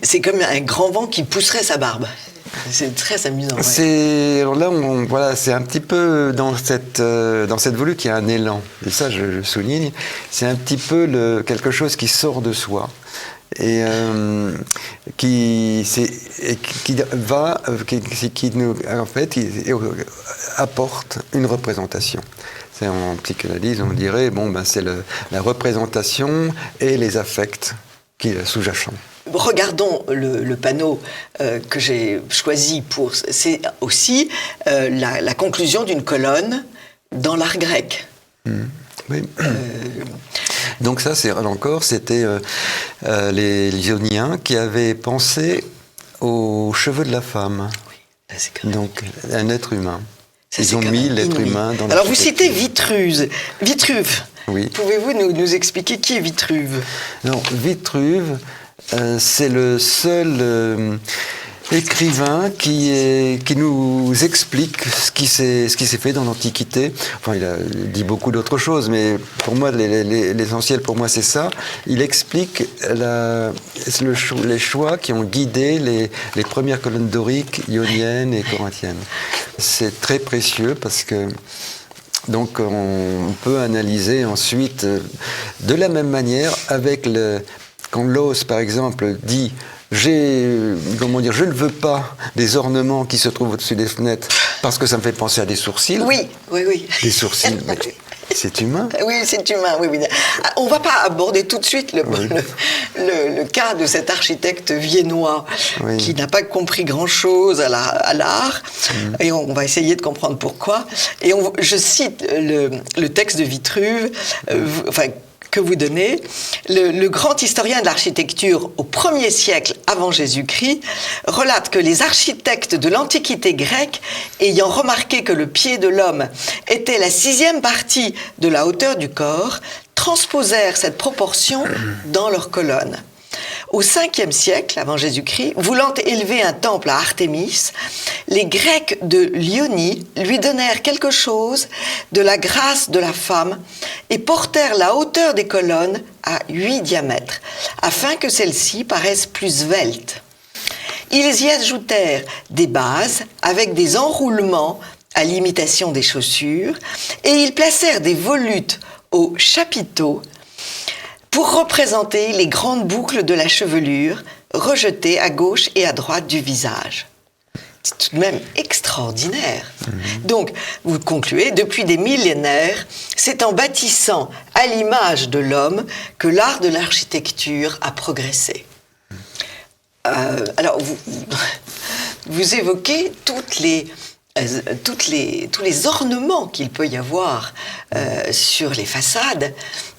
C'est comme un grand vent qui pousserait sa barbe. C'est très amusant. Ouais. Alors là, voilà, c'est un petit peu dans cette volute qu'il y a un élan. Et ça, je le souligne. C'est un petit peu quelque chose qui sort de soi. Et qui nous, en fait, apporte une représentation. En psychanalyse, on dirait, c'est la représentation et les affects qui est sous-jacent. Regardons le panneau que j'ai choisi pour... C'est aussi la conclusion d'une colonne dans l'art grec. Oui. Donc ça, c'était les Ioniens qui avaient pensé aux cheveux de la femme. Oui, c'est quand même... Donc un être humain. Ils ont mis l'être humain dans la... Alors vous citez Vitruve. Oui. Pouvez-vous nous expliquer qui est Vitruve? Non, Vitruve, c'est le seul écrivain qui nous explique ce qui s'est fait dans l'Antiquité. Enfin, il dit beaucoup d'autres choses, mais pour moi, l'essentiel pour moi, c'est ça. Il explique les choix qui ont guidé les premières colonnes doriques, ioniennes et corinthiennes. C'est très précieux parce que donc on peut analyser ensuite de la même manière quand Laws, par exemple, dit je ne veux pas des ornements qui se trouvent au-dessus des fenêtres parce que ça me fait penser à des sourcils. Oui. Des sourcils. C'est humain. Oui, c'est humain, oui, oui. On ne va pas aborder tout de suite le cas de cet architecte viennois qui n'a pas compris grand-chose à l'art. Et on va essayer de comprendre pourquoi. Et je cite le texte de Vitruve, que vous donnez. Le grand historien de l'architecture au 1er siècle avant Jésus-Christ relate que les architectes de l'Antiquité grecque, ayant remarqué que le pied de l'homme était la 6e partie de la hauteur du corps, transposèrent cette proportion dans leurs colonnes. Au 5e siècle avant Jésus-Christ, voulant élever un temple à Artémis, les Grecs de Lyonie lui donnèrent quelque chose de la grâce de la femme et portèrent la hauteur des colonnes à 8 diamètres, afin que celles-ci paraissent plus sveltes. Ils y ajoutèrent des bases avec des enroulements à l'imitation des chaussures, et ils placèrent des volutes aux chapiteaux pour représenter les grandes boucles de la chevelure rejetées à gauche et à droite du visage. C'est tout de même extraordinaire. Donc, vous concluez, depuis des millénaires, c'est en bâtissant à l'image de l'homme que l'art de l'architecture a progressé. Alors, vous évoquez tous les ornements qu'il peut y avoir sur les façades,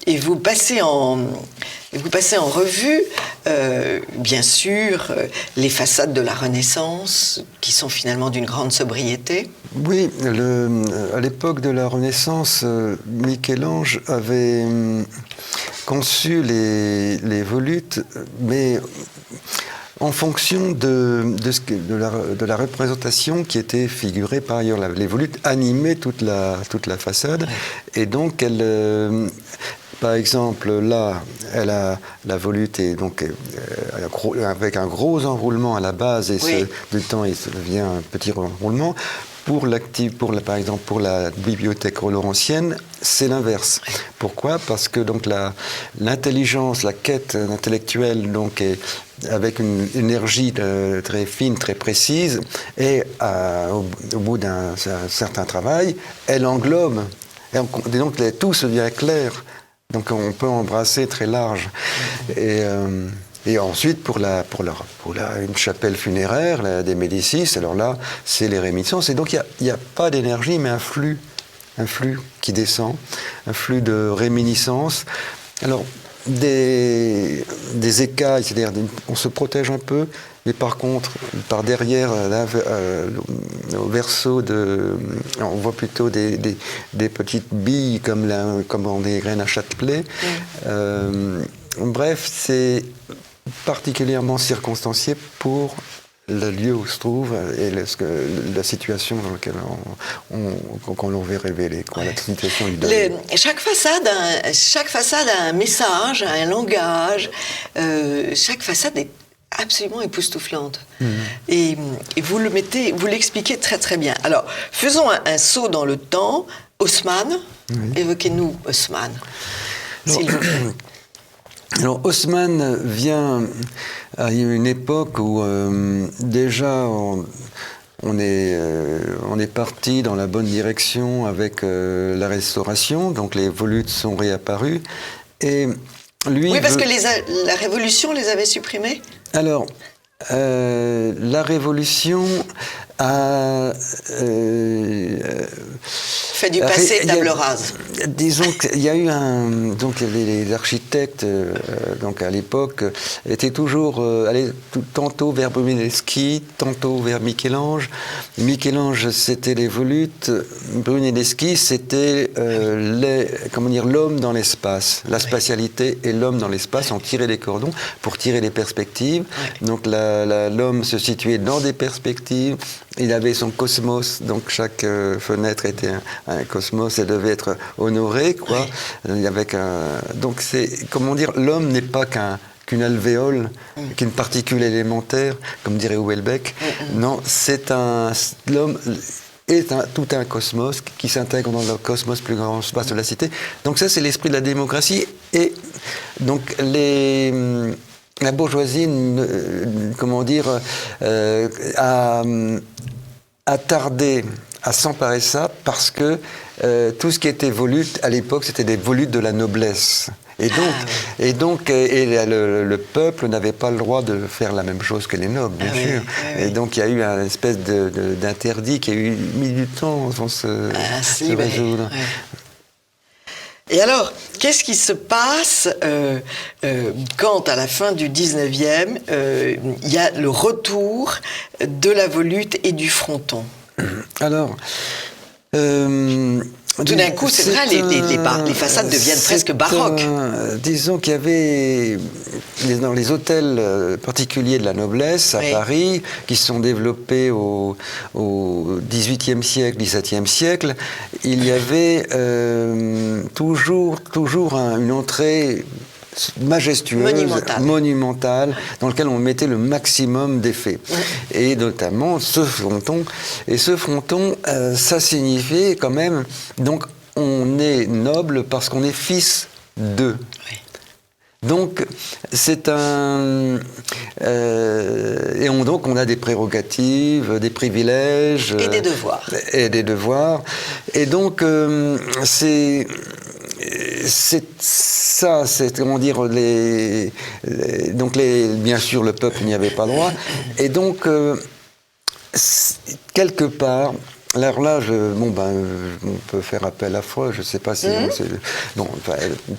et vous passez en revue, bien sûr, les façades de la Renaissance, qui sont finalement d'une grande sobriété. Oui, à l'époque de la Renaissance, Michel-Ange avait conçu les volutes, mais en fonction de la représentation qui était figurée par ailleurs. Les volutes animaient toute la façade, et donc par exemple, là, elle a la volute est donc avec un gros enroulement à la base, et du temps il devient un petit enroulement. Par exemple, pour la bibliothèque laurentienne, c'est l'inverse. Pourquoi ? Parce que donc l'intelligence, la quête intellectuelle, donc avec une énergie très fine, très précise, et au bout d'un certain travail, elle englobe. Et donc tout se devient clair. Donc on peut embrasser très large. Et ensuite, pour une chapelle funéraire des Médicis, alors là, c'est les réminiscences. Et donc, il n'y a pas d'énergie, mais un flux qui descend, un flux de réminiscences. Alors, des écailles, c'est-à-dire on se protège un peu, mais par contre, par derrière, là, au verso, on voit plutôt des petites billes comme dans des graines à châtelet. Bref, c'est particulièrement circonstancié pour le lieu où se trouve et la situation dans laquelle qu'on l'avait révélé, la situation du deuil. Chaque façade a un message, un langage. Chaque façade est absolument époustouflante. Et vous l'expliquez très très bien. Alors, faisons un saut dans le temps. Haussmann, évoquez-nous Haussmann, s'il vous plaît. Alors Haussmann vient à une époque où déjà on est parti dans la bonne direction avec la Restauration, donc les volutes sont réapparus, et lui... Oui, parce que la Révolution les avait supprimés. Alors, la Révolution a... fait du passé table rase. Disons qu'il y a eu donc les architectes donc à l'époque étaient toujours allés tantôt vers Brunelleschi, tantôt vers Michel-Ange. Michel-Ange, c'était les volutes. Brunelleschi, c'était l'homme dans l'espace, la spatialité et l'homme dans l'espace. On tirait les cordons pour tirer les perspectives. Donc l'homme se situait dans des perspectives. Il avait son cosmos, donc chaque fenêtre était un cosmos et devait être honoré, quoi. Donc c'est, comment dire, l'homme n'est pas qu'une alvéole, qu'une particule élémentaire, comme dirait Houellebecq. Non, l'homme est tout un cosmos qui s'intègre dans le cosmos plus grand espace de la cité. Donc ça, c'est l'esprit de la démocratie. Et donc la bourgeoisie, a tardé à s'emparer de ça parce que tout ce qui était volute, à l'époque, c'était des volutes de la noblesse. Le peuple n'avait pas le droit de faire la même chose que les nobles, bien sûr. Et donc, il y a eu une espèce d'interdit qui a mis du temps avant se résoudre. Ouais. Et alors, qu'est-ce qui se passe quand, à la fin du 19e, il y a le retour de la volute et du fronton? Alors... tout d'un coup, c'est vrai, les façades deviennent presque baroques. Disons qu'il y avait dans les hôtels particuliers de la noblesse à Paris, qui se sont développés au XVIIIe siècle, XVIIe siècle, il y avait toujours une entrée majestueuse, monumentale, dans lequel on mettait le maximum d'effets. Et notamment ce fronton. Et ce fronton, ça signifiait quand même, donc on est noble parce qu'on est fils d'eux. Oui. Donc, c'est un... donc, on a des prérogatives, des privilèges... Et des devoirs. Et donc, c'est ça, c'est comment dire, bien sûr, le peuple n'y avait pas droit. Et donc, quelque part... Alors là, on peut faire appel à Freud, je ne sais pas si...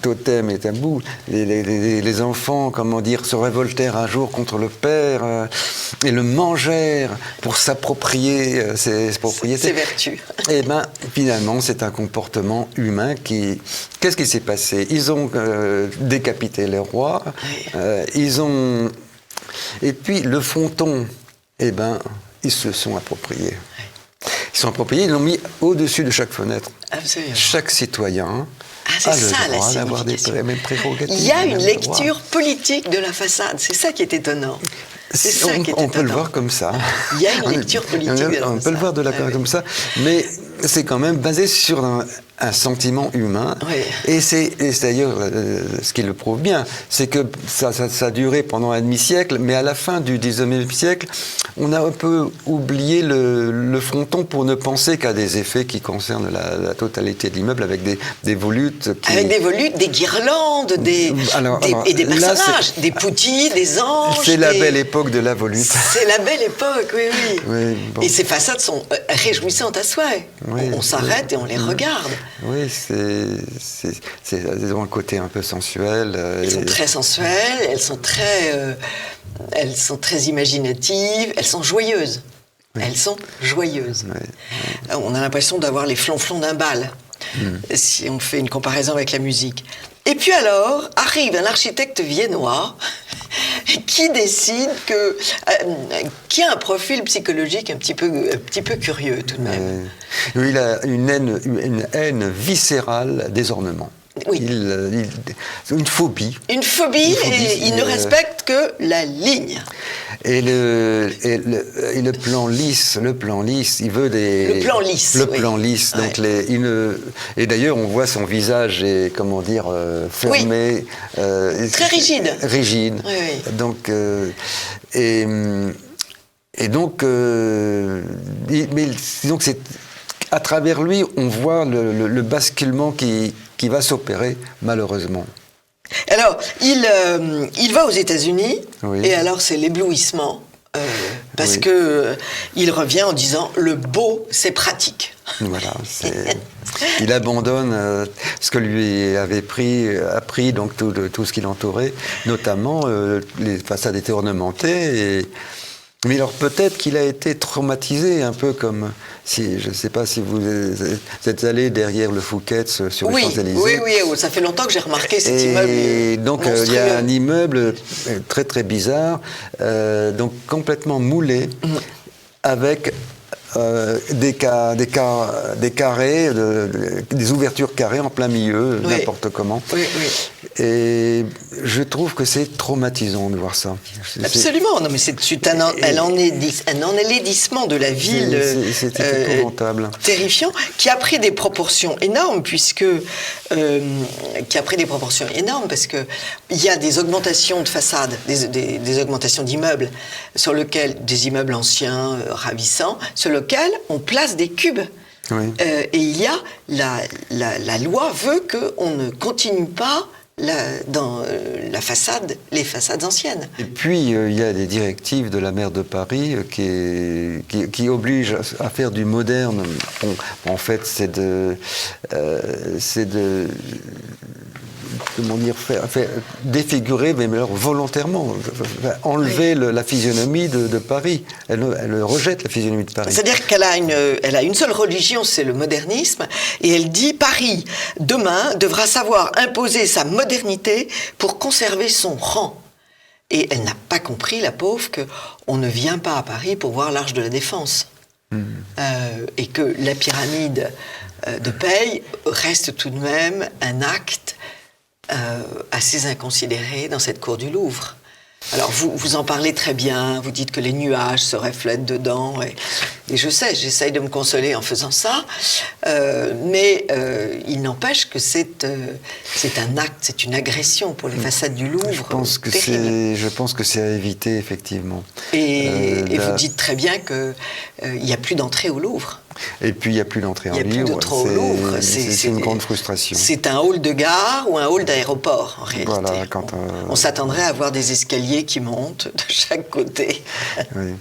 totem et tabou. Les enfants, comment dire, se révoltèrent un jour contre le père et le mangèrent pour s'approprier ses propriétés. Ses vertus. Et finalement, c'est un comportement humain qui... Qu'est-ce qui s'est passé? Ils ont décapité les rois, Et puis, le fronton, ils se sont appropriés. Ils l'ont mis au-dessus de chaque fenêtre. Absolument. Chaque citoyen c'est a ça, le droit d'avoir les mêmes prérogatives. Il y a une lecture politique de la façade, c'est ça qui est étonnant. On peut le voir comme ça. Il y a une lecture politique de la façade. On peut le voir comme ça, mais c'est quand même basé sur un sentiment humain. Oui. Et c'est d'ailleurs ce qui le prouve bien, c'est que ça a duré pendant un demi-siècle, mais à la fin du 19e siècle, on a un peu oublié le fronton pour ne penser qu'à des effets qui concernent la totalité de l'immeuble, avec des volutes. Avec des volutes, des guirlandes, et des personnages, des poutilles, des anges. C'est la belle époque de la volute. C'est la belle époque, oui. Oui, bon. Et ces façades sont réjouissantes à souhait. Oui, on s'arrête et on les regarde. Oui, elles ont un côté un peu sensuel. Elles sont très sensuelles, elles sont très imaginatives, elles sont joyeuses. Oui. Elles sont joyeuses. Oui. On a l'impression d'avoir les flonflons d'un bal, si on fait une comparaison avec la musique. Et puis alors, arrive un architecte viennois qui décide qui a un profil psychologique un petit peu curieux tout de même. Il a une haine viscérale des ornements. Oui. Une phobie. Une phobie, et il ne respecte que la ligne. Et le plan lisse, il veut des... Le plan lisse. Le plan lisse. Donc et d'ailleurs, on voit son visage est, fermé. Très rigide. Rigide. Oui, oui. Donc, donc c'est à travers lui, on voit le basculement qui va s'opérer, malheureusement. Alors, il va aux États-Unis, et alors c'est l'éblouissement, parce que il revient en disant « le beau, c'est pratique ». Voilà, il abandonne ce que lui avait appris donc tout ce qui l'entourait, notamment les façades étaient ornementées. Mais alors peut-être qu'il a été traumatisé, un peu comme je ne sais pas si vous êtes allé derrière le Fouquet's sur les Champs-Élysées. Oui, ça fait longtemps que j'ai remarqué cet immeuble. Et donc il y a un immeuble très très bizarre, donc complètement moulé, avec des carrés, des ouvertures carrées en plein milieu, n'importe comment. Oui. Et je trouve que c'est traumatisant de voir ça. Absolument, non mais c'est un enlaidissement de la ville. C'était épouvantable. Terrifiant, qui a pris des proportions énormes, parce que il y a des augmentations de façades, des augmentations d'immeubles, des immeubles anciens, ravissants, sur lesquels on place des cubes. Oui. Et il y a la loi veut qu'on ne continue pas dans les façades anciennes. Et puis, il y a des directives de la maire de Paris qui obligent à faire du moderne. Bon, en fait, c'est de comment dire, défigurer, mais alors volontairement, enlever la physionomie de Paris. Elle rejette la physionomie de Paris. C'est-à-dire qu'elle a une seule religion, c'est le modernisme, et elle dit Paris, demain, devra savoir imposer sa modernité pour conserver son rang. Et elle n'a pas compris, la pauvre, qu'on ne vient pas à Paris pour voir l'Arche de la Défense. Et que la pyramide de Paye reste tout de même un acte assez inconsidéré dans cette cour du Louvre. Alors vous en parlez très bien, vous dites que les nuages se reflètent dedans, et je sais, j'essaye de me consoler en faisant ça, mais il n'empêche que c'est un acte, c'est une agression pour les façades du Louvre. Je pense que c'est à éviter, effectivement. Et vous dites très bien qu'il n'y a plus d'entrée au Louvre. Et puis, il n'y a plus d'entrée en Louvre. Il n'y a plus d'entrée au Louvre. C'est une grande frustration. C'est un hall de gare ou un hall d'aéroport, en réalité. Voilà, on s'attendrait à avoir des escaliers qui montent de chaque côté. Oui.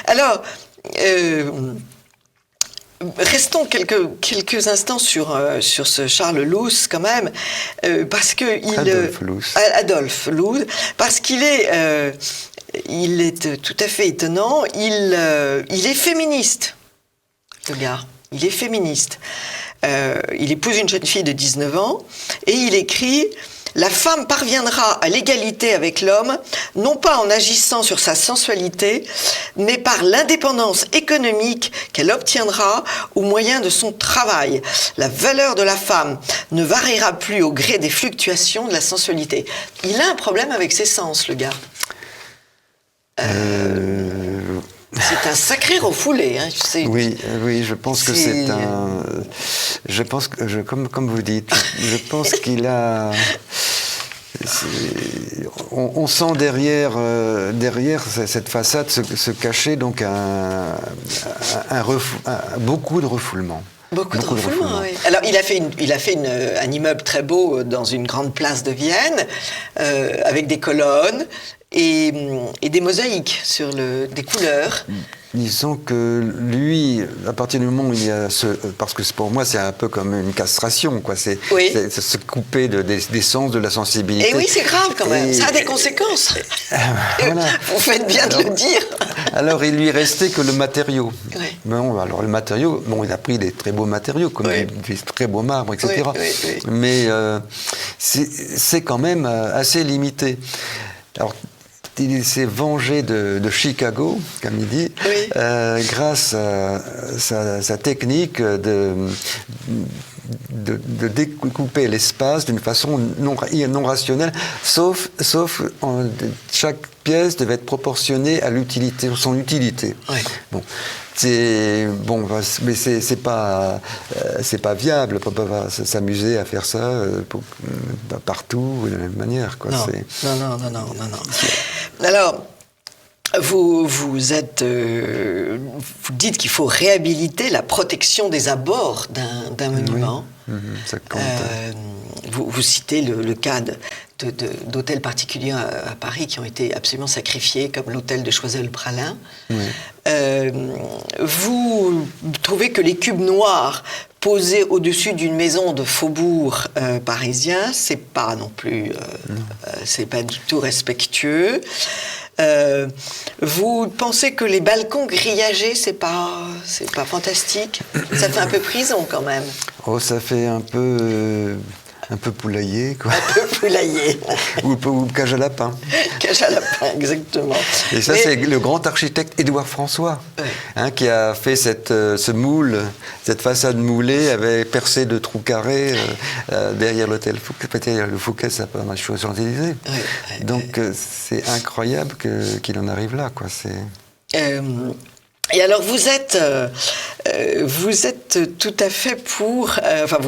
Alors, restons quelques instants sur ce Charles Loos, quand même, parce que Adolphe Loos, parce qu'il est, tout à fait étonnant. Il est féministe. Le gars, il est féministe. Il épouse une jeune fille de 19 ans et il écrit « La femme parviendra à l'égalité avec l'homme, non pas en agissant sur sa sensualité, mais par l'indépendance économique qu'elle obtiendra au moyen de son travail. La valeur de la femme ne variera plus au gré des fluctuations de la sensualité. » Il a un problème avec ses sens, le gars. C'est un sacré refoulé, hein, tu sais. Oui, je pense que c'est un... Je pense que, comme vous dites, je pense qu'il a... On sent derrière cette façade se cacher donc beaucoup de refoulement. Beaucoup de refoulement, oui. Alors, il a fait un immeuble très beau dans une grande place de Vienne, avec des colonnes et des mosaïques sur des couleurs. Disons que lui, à partir du moment où il y a parce que pour moi c'est un peu comme une castration, quoi. C'est se couper des sens, de la sensibilité. Et oui, c'est grave quand même. Ça a des conséquences. Voilà. Vous faites bien de le dire. Alors il lui restait que le matériau. Oui. Bon, alors le matériau, il a pris des très beaux matériaux, comme des très beaux marbres, etc. Oui. Mais c'est quand même assez limité. Alors, il s'est vengé de Chicago, comme il dit, grâce à sa technique de découper l'espace d'une façon non rationnelle, sauf chaque pièce devait être proportionnée à son utilité. Oui. Bon. Mais c'est pas viable. On peut pas s'amuser à faire ça partout de la même manière, quoi. Non. Alors, vous dites qu'il faut réhabiliter la protection des abords d'un monument. Oui. Ça compte. Vous citez le cas d'hôtels particuliers à Paris qui ont été absolument sacrifiés, comme l'hôtel de Choiseul-Pralin. Oui. Vous trouvez que les cubes noirs posés au-dessus d'une maison de faubourg parisien, c'est pas non plus, c'est pas du tout respectueux. Vous pensez que les balcons grillagés, c'est pas fantastique? Ça fait un peu prison quand même. Oh, ça fait un peu poulailler, quoi. Un peu poulailler. ou cage à lapin. Cage à lapin, exactement. Et ça, c'est le grand architecte Édouard François, qui a fait ce moule, cette façade moulée, avec percé de trous carrés derrière l'hôtel Fouquet. Peut-être le Fouquet, ça peut marcher aux Champs-Élysées. Donc, c'est incroyable qu'il en arrive là, quoi. Et alors, vous êtes vous êtes tout à fait pour... enfin,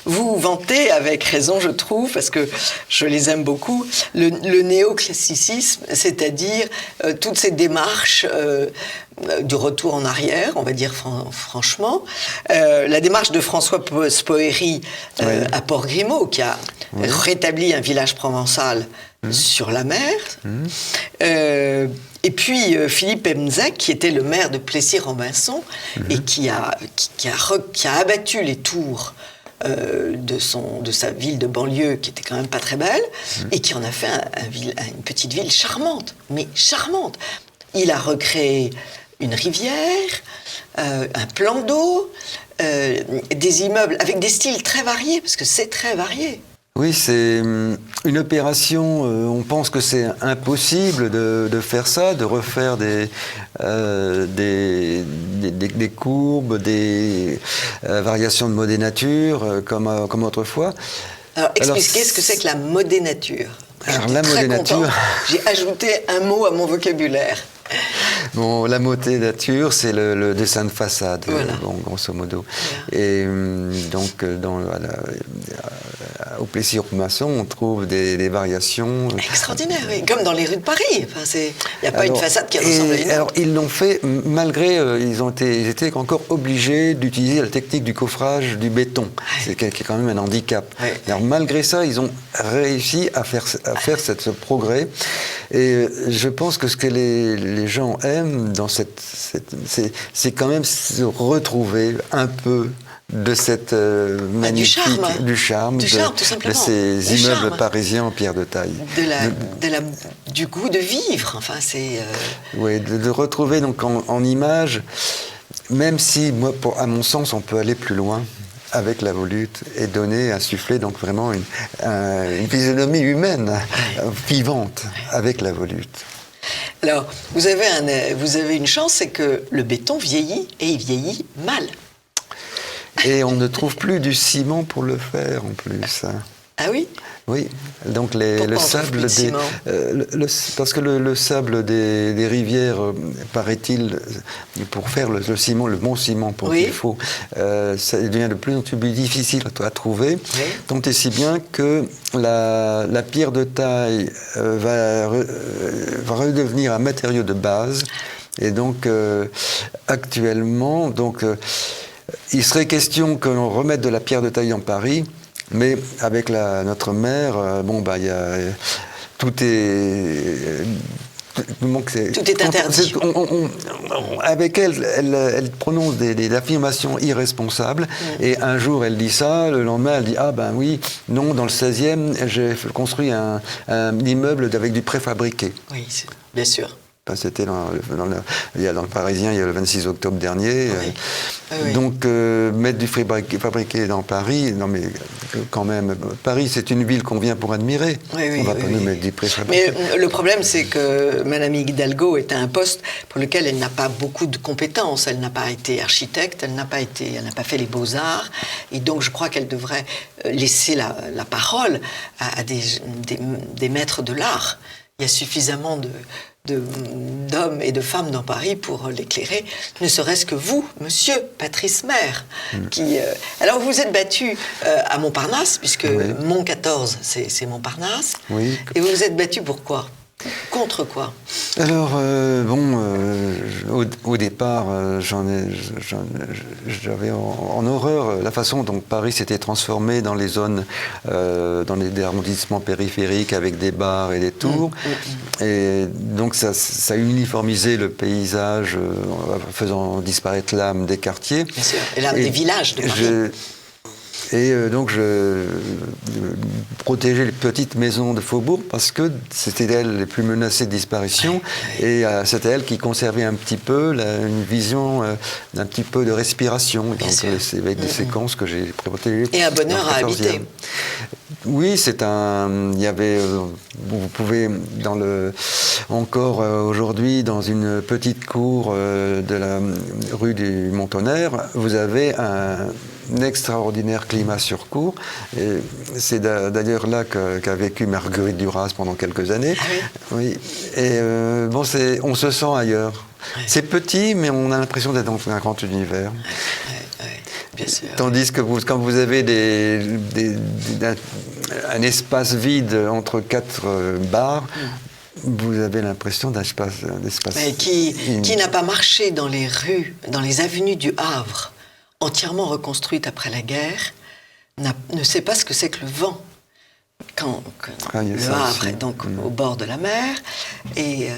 vous vantez avec raison, je trouve, parce que je les aime beaucoup, le néoclassicisme, c'est-à-dire toutes ces démarches du retour en arrière, on va dire franchement. La démarche de François Spohéry à Port-Grimaud, qui a rétabli un village provençal sur la mer. Et puis Philippe Emzec, qui était le maire de Plessis-Robinson et qui a abattu les tours de sa ville de banlieue, qui était quand même pas très belle, et qui en a fait une petite ville charmante, mais charmante. Il a recréé une rivière, un plan d'eau, des immeubles avec des styles très variés, parce que c'est très varié. Oui, c'est une opération, on pense que c'est impossible de faire ça, de refaire des courbes, des variations de modénature comme autrefois. Alors, expliquez ce que c'est que la modénature. Alors, la modénature... J'ai ajouté un mot à mon vocabulaire. Bon, la modénature, c'est le dessin de façade, bon, grosso modo. Voilà. Et donc, au Plessis-Robinson, on trouve des variations. Extraordinaire, oui. Comme dans les rues de Paris. Enfin, il n'y a pas une façade qui ressemble à une autre. Alors, ils l'ont fait malgré, ils étaient encore obligés d'utiliser la technique du coffrage du béton, qui est quand même un handicap. Alors, malgré ça, ils ont réussi à faire ce progrès. Et je pense que ce que les gens aiment dans c'est quand même se retrouver un peu de cette magnifique du charme, tout simplement. De ces immeubles parisiens en pierre de taille. Du goût de vivre, enfin c'est... Oui, de retrouver donc en image, même si, moi, à mon sens, on peut aller plus loin avec la volute et donner, insuffler donc vraiment une physionomie humaine, vivante, avec la volute. Alors, vous avez une chance, c'est que le béton vieillit, et il vieillit mal. Et on ne trouve plus du ciment pour le faire, en plus. Ah oui ? Oui, donc le sable parce que le sable des rivières, paraît-il, pour faire le ciment, le bon ciment qu'il faut, ça devient de plus en plus difficile à trouver, tant et si bien que la pierre de taille va redevenir un matériau de base, et donc actuellement, il serait question que l'on remette de la pierre de taille dans Paris. Mais avec notre mère, tout est interdit. Avec elle prononce des affirmations irresponsables. Et un jour, elle dit ça. Le lendemain, elle dit « Ah ben oui, non, dans le 16e, j'ai construit un immeuble avec du préfabriqué. » Oui, bien sûr. C'était dans le Parisien, il y a le 26 octobre dernier. Donc, mettre du fabriqué dans Paris, non mais quand même, Paris, c'est une ville qu'on vient pour admirer. On ne va pas nous mettre du préfabriqué. Mais le problème, c'est que Mme Hidalgo est à un poste pour lequel elle n'a pas beaucoup de compétences. Elle n'a pas été architecte, elle n'a pas fait les beaux-arts. Et donc, je crois qu'elle devrait laisser la parole à des maîtres de l'art. Il y a suffisamment d'hommes et de femmes dans Paris pour l'éclairer, ne serait-ce que vous, monsieur Patrice Maire, alors vous êtes battu à Montparnasse, puisque Mont 14, c'est Montparnasse, et vous vous êtes battu pour quoi ? Contre quoi ? Alors, au départ, j'avais en horreur la façon dont Paris s'était transformé dans les zones, dans les arrondissements périphériques avec des bars et des tours. Et donc, ça a uniformisé le paysage, faisant disparaître l'âme des quartiers. Bien sûr, et l'âme des villages de Paris. Et donc, je protégeais les petites maisons de Faubourg parce que c'était elles les plus menacées de disparition. Et c'était elles qui conservaient un petit peu une vision d'un petit peu de respiration. Donc, avec des séquences que j'ai protégées. Et un bonheur à habiter. Oui, il y avait, vous pouvez, encore aujourd'hui, dans une petite cour de la rue du Montonnerre, vous avez un extraordinaire climat sur cour. Et c'est d'ailleurs là qu'a vécu Marguerite Duras pendant quelques années. Ah oui. Oui. Et on se sent ailleurs. Ouais. C'est petit, mais on a l'impression d'être dans un grand univers. Ouais, bien sûr. Tandis que quand vous avez un espace vide entre 4 barres, vous avez l'impression d'un espace Mais qui n'a pas marché dans les rues, dans les avenues du Havre, entièrement reconstruites après la guerre, ne sait pas ce que c'est que le vent. Quand le Havre est donc au bord de la mer, et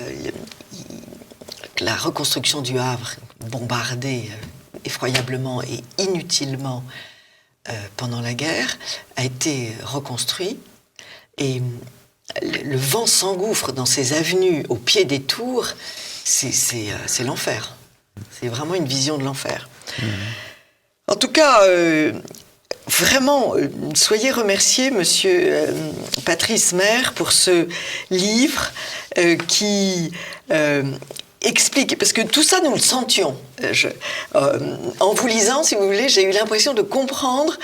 la reconstruction du Havre, bombardée effroyablement et inutilement pendant la guerre, a été reconstruit, et le vent s'engouffre dans ces avenues au pied des tours, c'est l'enfer. C'est vraiment une vision de l'enfer. En tout cas, vraiment, soyez remercié, monsieur Patrice Maire, pour ce livre qui explique, parce que tout ça, nous le sentions. En vous lisant, si vous voulez, j'ai eu l'impression de comprendre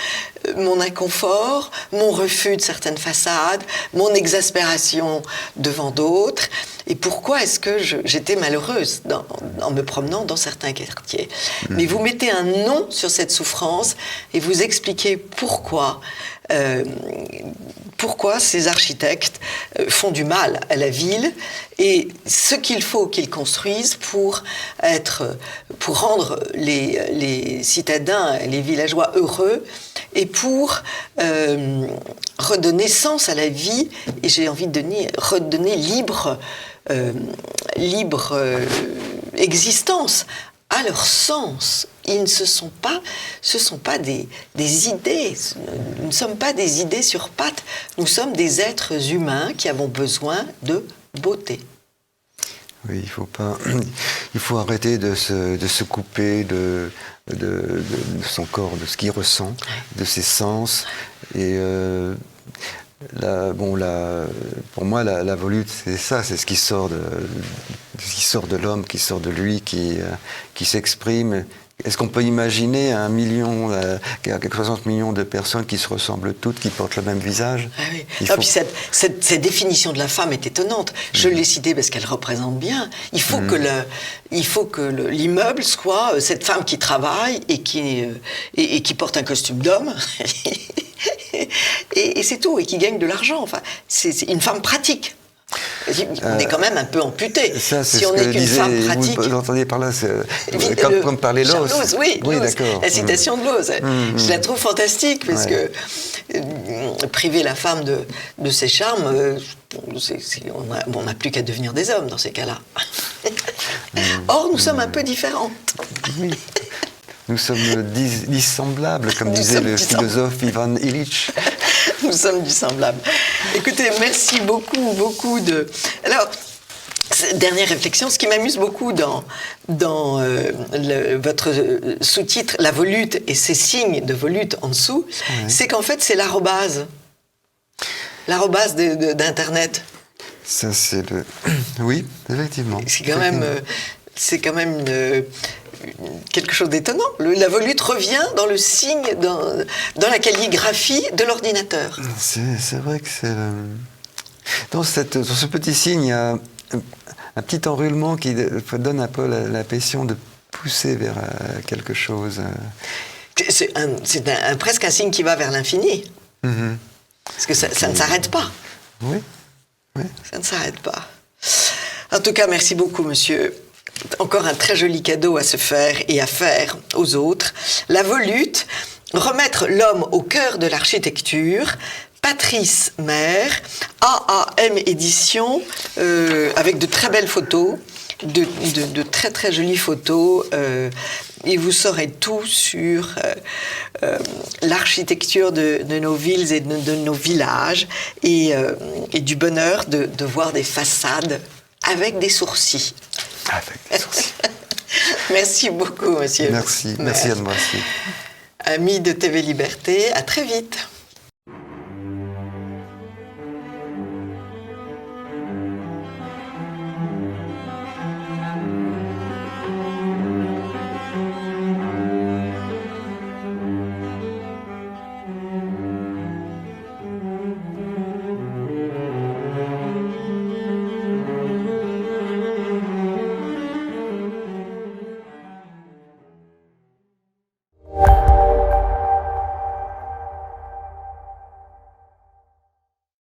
mon inconfort, mon refus de certaines façades, mon exaspération devant d'autres, et pourquoi est-ce que j'étais malheureuse en me promenant dans certains quartiers. Mais vous mettez un nom sur cette souffrance et vous expliquez pourquoi ces architectes font du mal à la ville et ce qu'il faut qu'ils construisent pour rendre les citadins, les villageois heureux et pour redonner sens à la vie et j'ai envie de dire redonner libre existence à leur sens. Ce sont pas des idées. Nous ne sommes pas des idées sur pattes. Nous sommes des êtres humains qui avons besoin de beauté. Oui, il faut arrêter de se couper de son corps, de ce qu'il ressent, de ses sens. Et pour moi, la volute, c'est ça, c'est ce qui sort de l'homme, qui sort de lui, qui s'exprime. Est-ce qu'on peut imaginer 60 millions de personnes qui se ressemblent toutes, qui portent le même visage? Ah oui. Puis cette définition de la femme est étonnante. Je l'ai citée parce qu'elle représente bien. Il faut que l'immeuble soit cette femme qui travaille et qui porte un costume d'homme. et c'est tout, et qui gagne de l'argent. Enfin, c'est une femme pratique. On est quand même un peu amputé. Ça, si on n'est qu'une femme pratique. Vous entendez par là, comme parler Lose. Oui, d'accord. La citation de Lose. Je la trouve fantastique parce que priver la femme de ses charmes, on n'a plus qu'à devenir des hommes dans ces cas-là. Or, nous sommes un peu différentes. Oui. Nous sommes dissemblables, comme disait le philosophe Ivan Illich. Nous sommes dissemblables. Écoutez, merci beaucoup de... Alors, dernière réflexion, ce qui m'amuse beaucoup dans votre sous-titre, la volute et ses signes de volute en dessous, c'est qu'en fait, c'est l'arrobase d'Internet. Ça, c'est le... Oui, effectivement. C'est quand même quelque chose d'étonnant. La volute revient dans le signe, dans la calligraphie de l'ordinateur. C'est vrai que c'est... Dans ce petit signe, il y a un petit enroulement qui donne un peu l'impression de pousser vers quelque chose. C'est presque un signe qui va vers l'infini. Parce que ça ne s'arrête pas. Oui. Ça ne s'arrête pas. En tout cas, merci beaucoup, monsieur. Encore un très joli cadeau à se faire et à faire aux autres. La volute, remettre l'homme au cœur de l'architecture. Patrice Maire, AAM Édition, avec de très belles photos, de très très jolies photos. Et vous saurez tout sur l'architecture de nos villes et de nos villages et du bonheur de voir des façades avec des sourcils. Merci beaucoup, monsieur. Merci Anne-Marie. Amis de TV Liberté, à très vite.